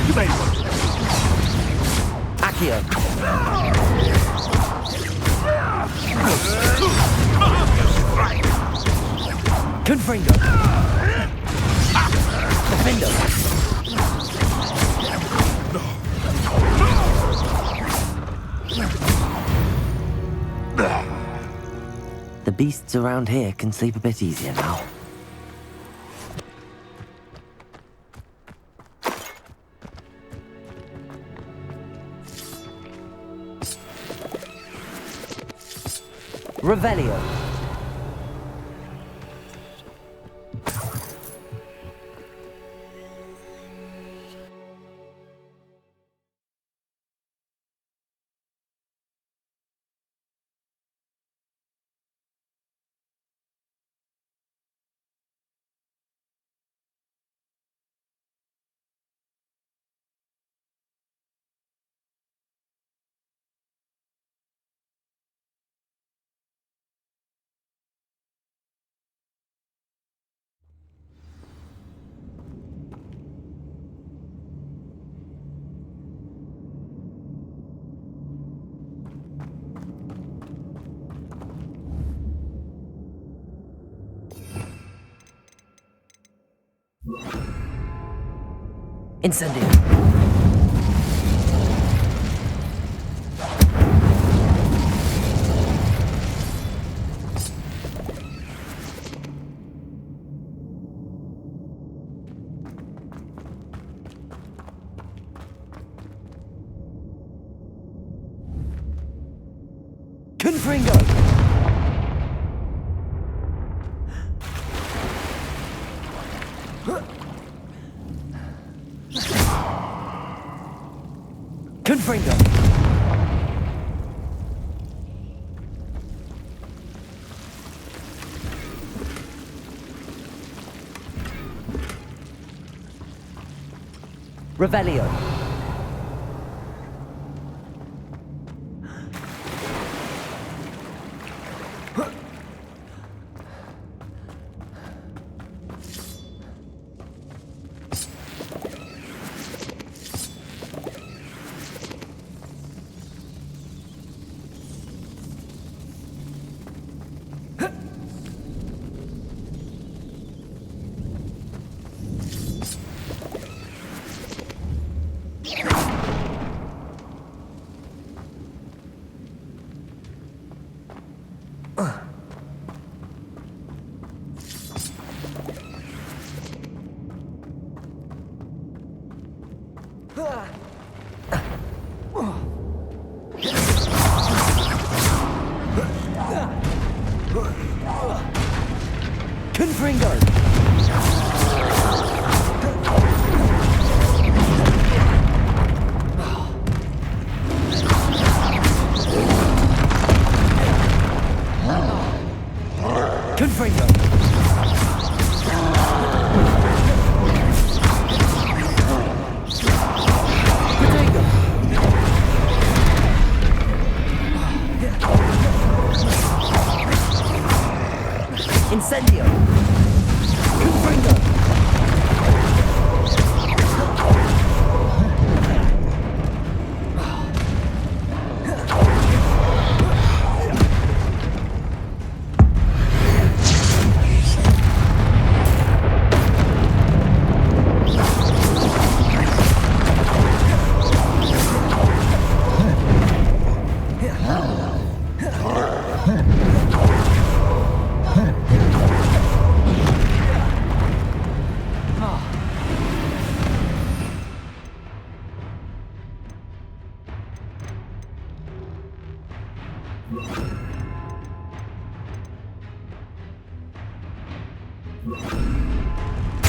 You made one. Accio! Confringo! Defender! The beasts around here can sleep a bit easier now. Revelio. Incendio. Confringo. Confringo. Revelio. Confringo. Confringo. Incendio. Confringo.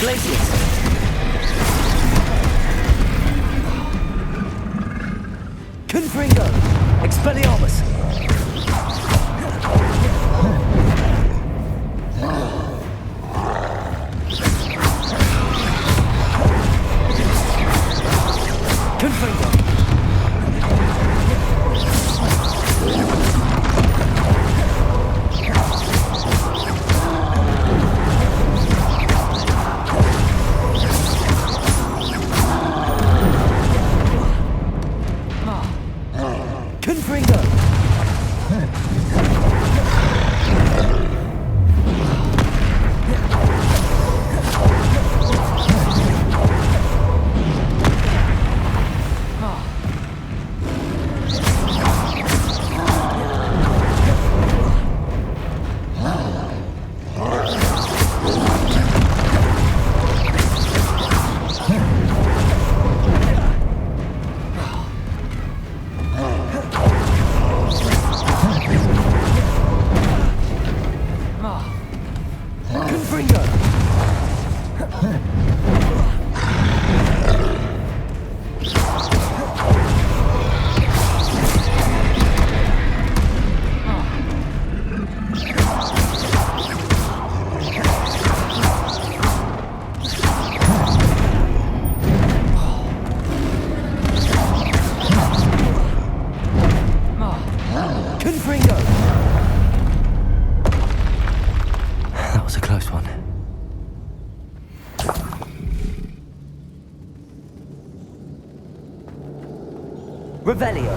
Glacius. Confringo. Expelliarmus. Confringo. Confringo. That was a close one. Revelio.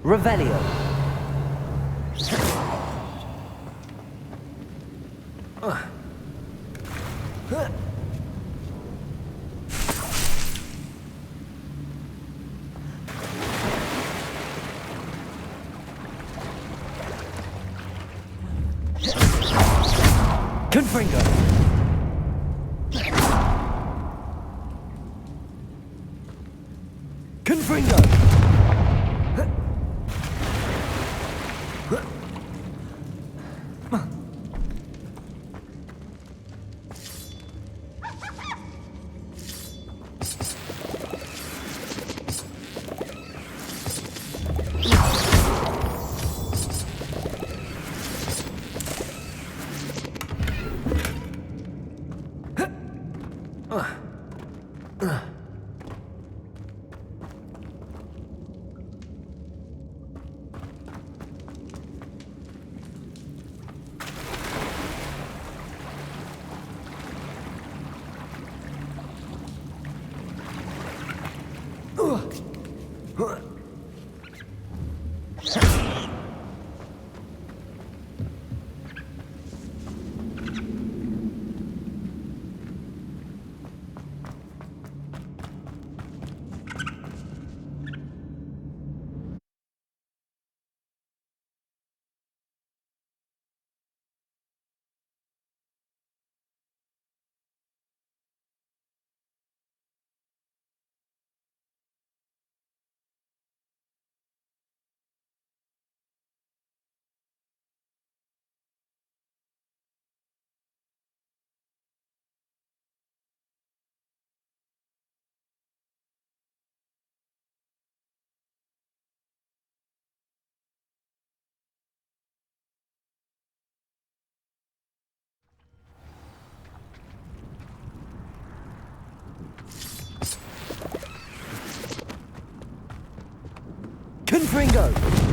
Revelio. Confringo. Confringo. Confringo!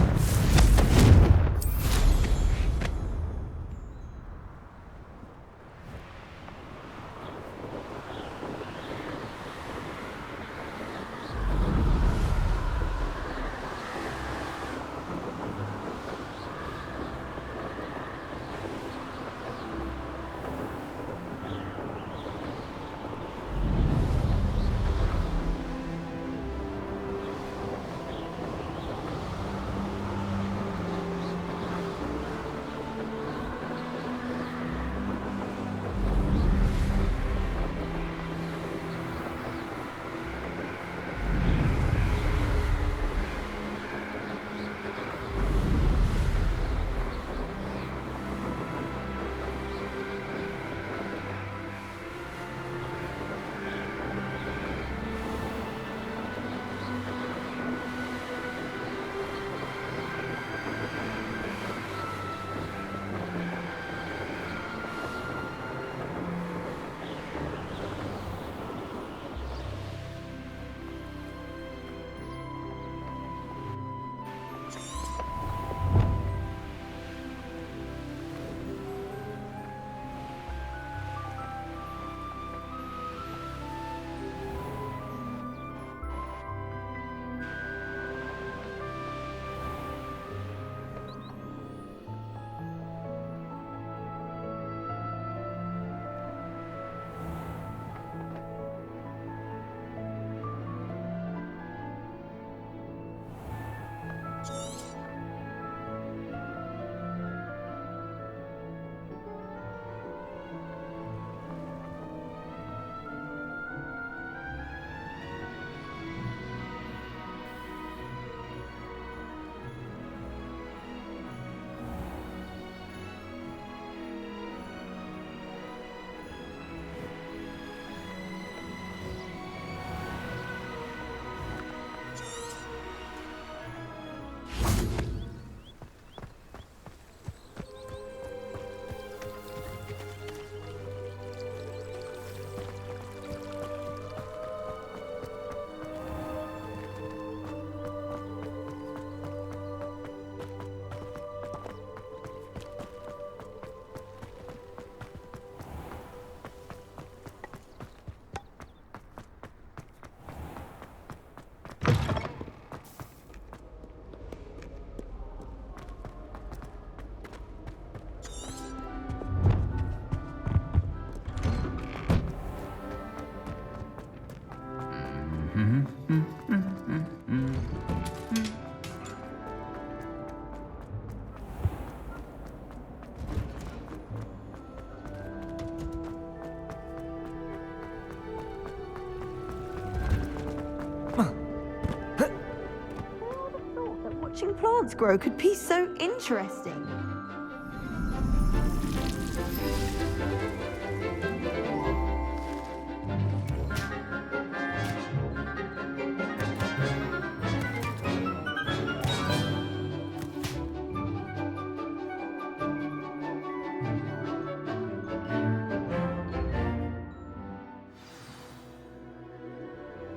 watching plants grow could be so interesting.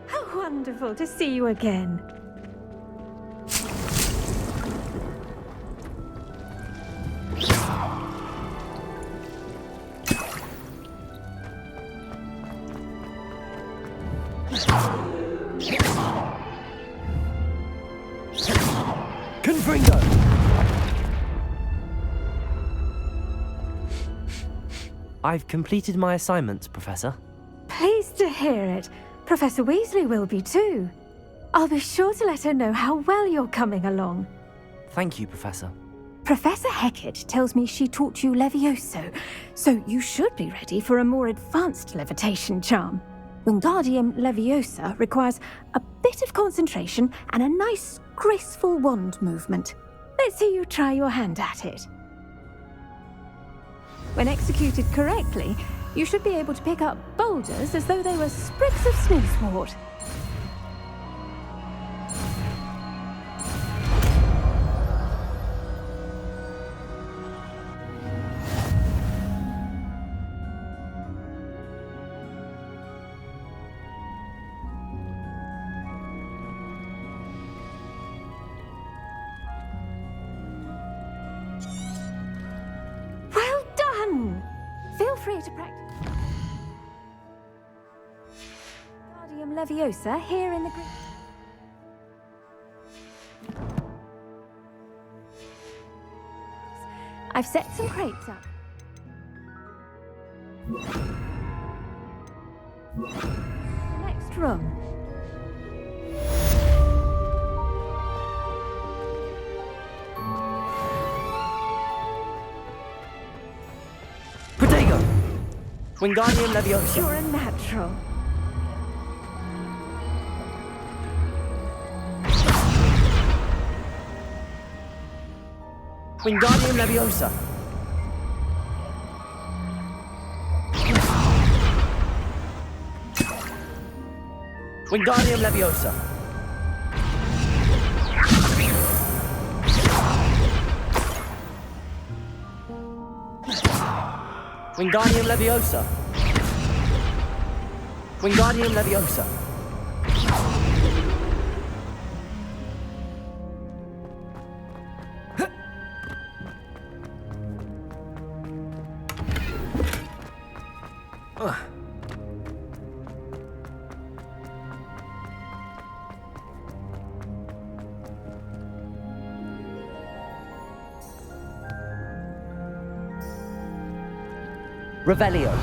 How wonderful to see you again. Confringo! I've completed my assignments, Professor. Pleased to hear it. Professor Weasley will be too. I'll be sure to let her know how well you're coming along. Thank you, Professor. Professor Hecat tells me she taught you Levioso, so you should be ready for a more advanced levitation charm. Wingardium Leviosa requires a bit of concentration and a nice, graceful wand movement. Let's see you try your hand at it. When executed correctly, you should be able to pick up boulders as though they were sprigs of snooswort. Well done! Feel free to practice. Wingardium Leviosa here in the green. I've set some crates up. Next room. Protego! Wingardium Leviosa. You're a natural. Wingardium Leviosa. Wingardium Leviosa. Wingardium Leviosa. Wingardium Leviosa. Revelio.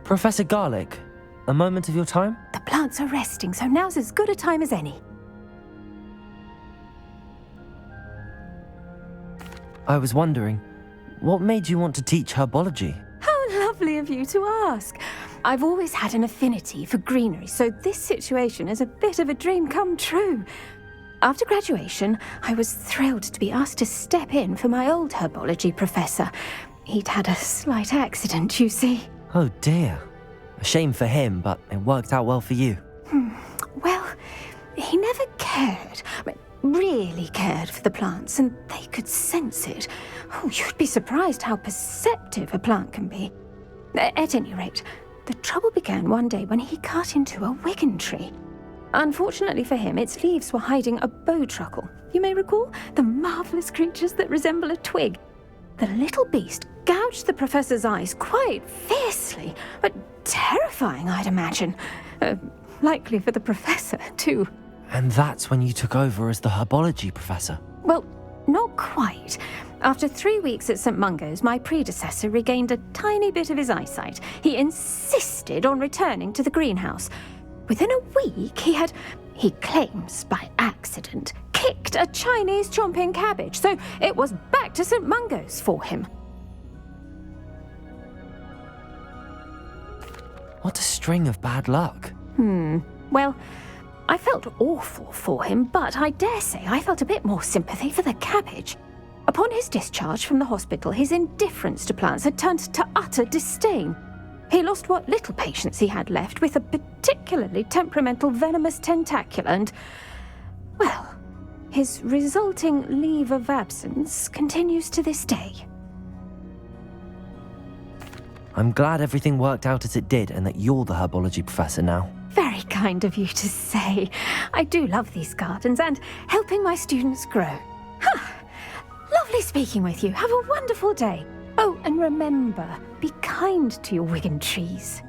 Professor Garlick, a moment of your time? The plants are resting, so now's as good a time as any. I was wondering, what made you want to teach herbology? How lovely of you to ask. I've always had an affinity for greenery, so this situation is a bit of a dream come true. After graduation, I was thrilled to be asked to step in for my old herbology professor. He'd had a slight accident, you see. Oh dear. A shame for him, but it worked out well for you. Well, he never cared, really cared for the plants, and they could sense it. Oh, you'd be surprised how perceptive a plant can be. At any rate, the trouble began one day when he cut into a wigan tree. Unfortunately for him, its leaves were hiding a bowtruckle. You may recall the marvellous creatures that resemble a twig. The little beast gouged the professor's eyes quite fiercely, but terrifying, I'd imagine. Likely for the professor, too. And that's when you took over as the herbology professor? Well, not quite. After 3 weeks at St. Mungo's, my predecessor regained a tiny bit of his eyesight. He insisted on returning to the greenhouse. Within a week, he claims by accident, kicked a Chinese chomping cabbage, so it was back to St. Mungo's for him. What a string of bad luck. Well, I felt awful for him, but I dare say I felt a bit more sympathy for the cabbage. Upon his discharge from the hospital, his indifference to plants had turned to utter disdain. He lost what little patience he had left with a particularly temperamental venomous tentacula and, well, his resulting leave of absence continues to this day. I'm glad everything worked out as it did and that you're the herbology professor now. Very kind of you to say. I do love these gardens and helping my students grow. Lovely speaking with you. Have a wonderful day. Oh, and remember, be kind to your Wigan trees.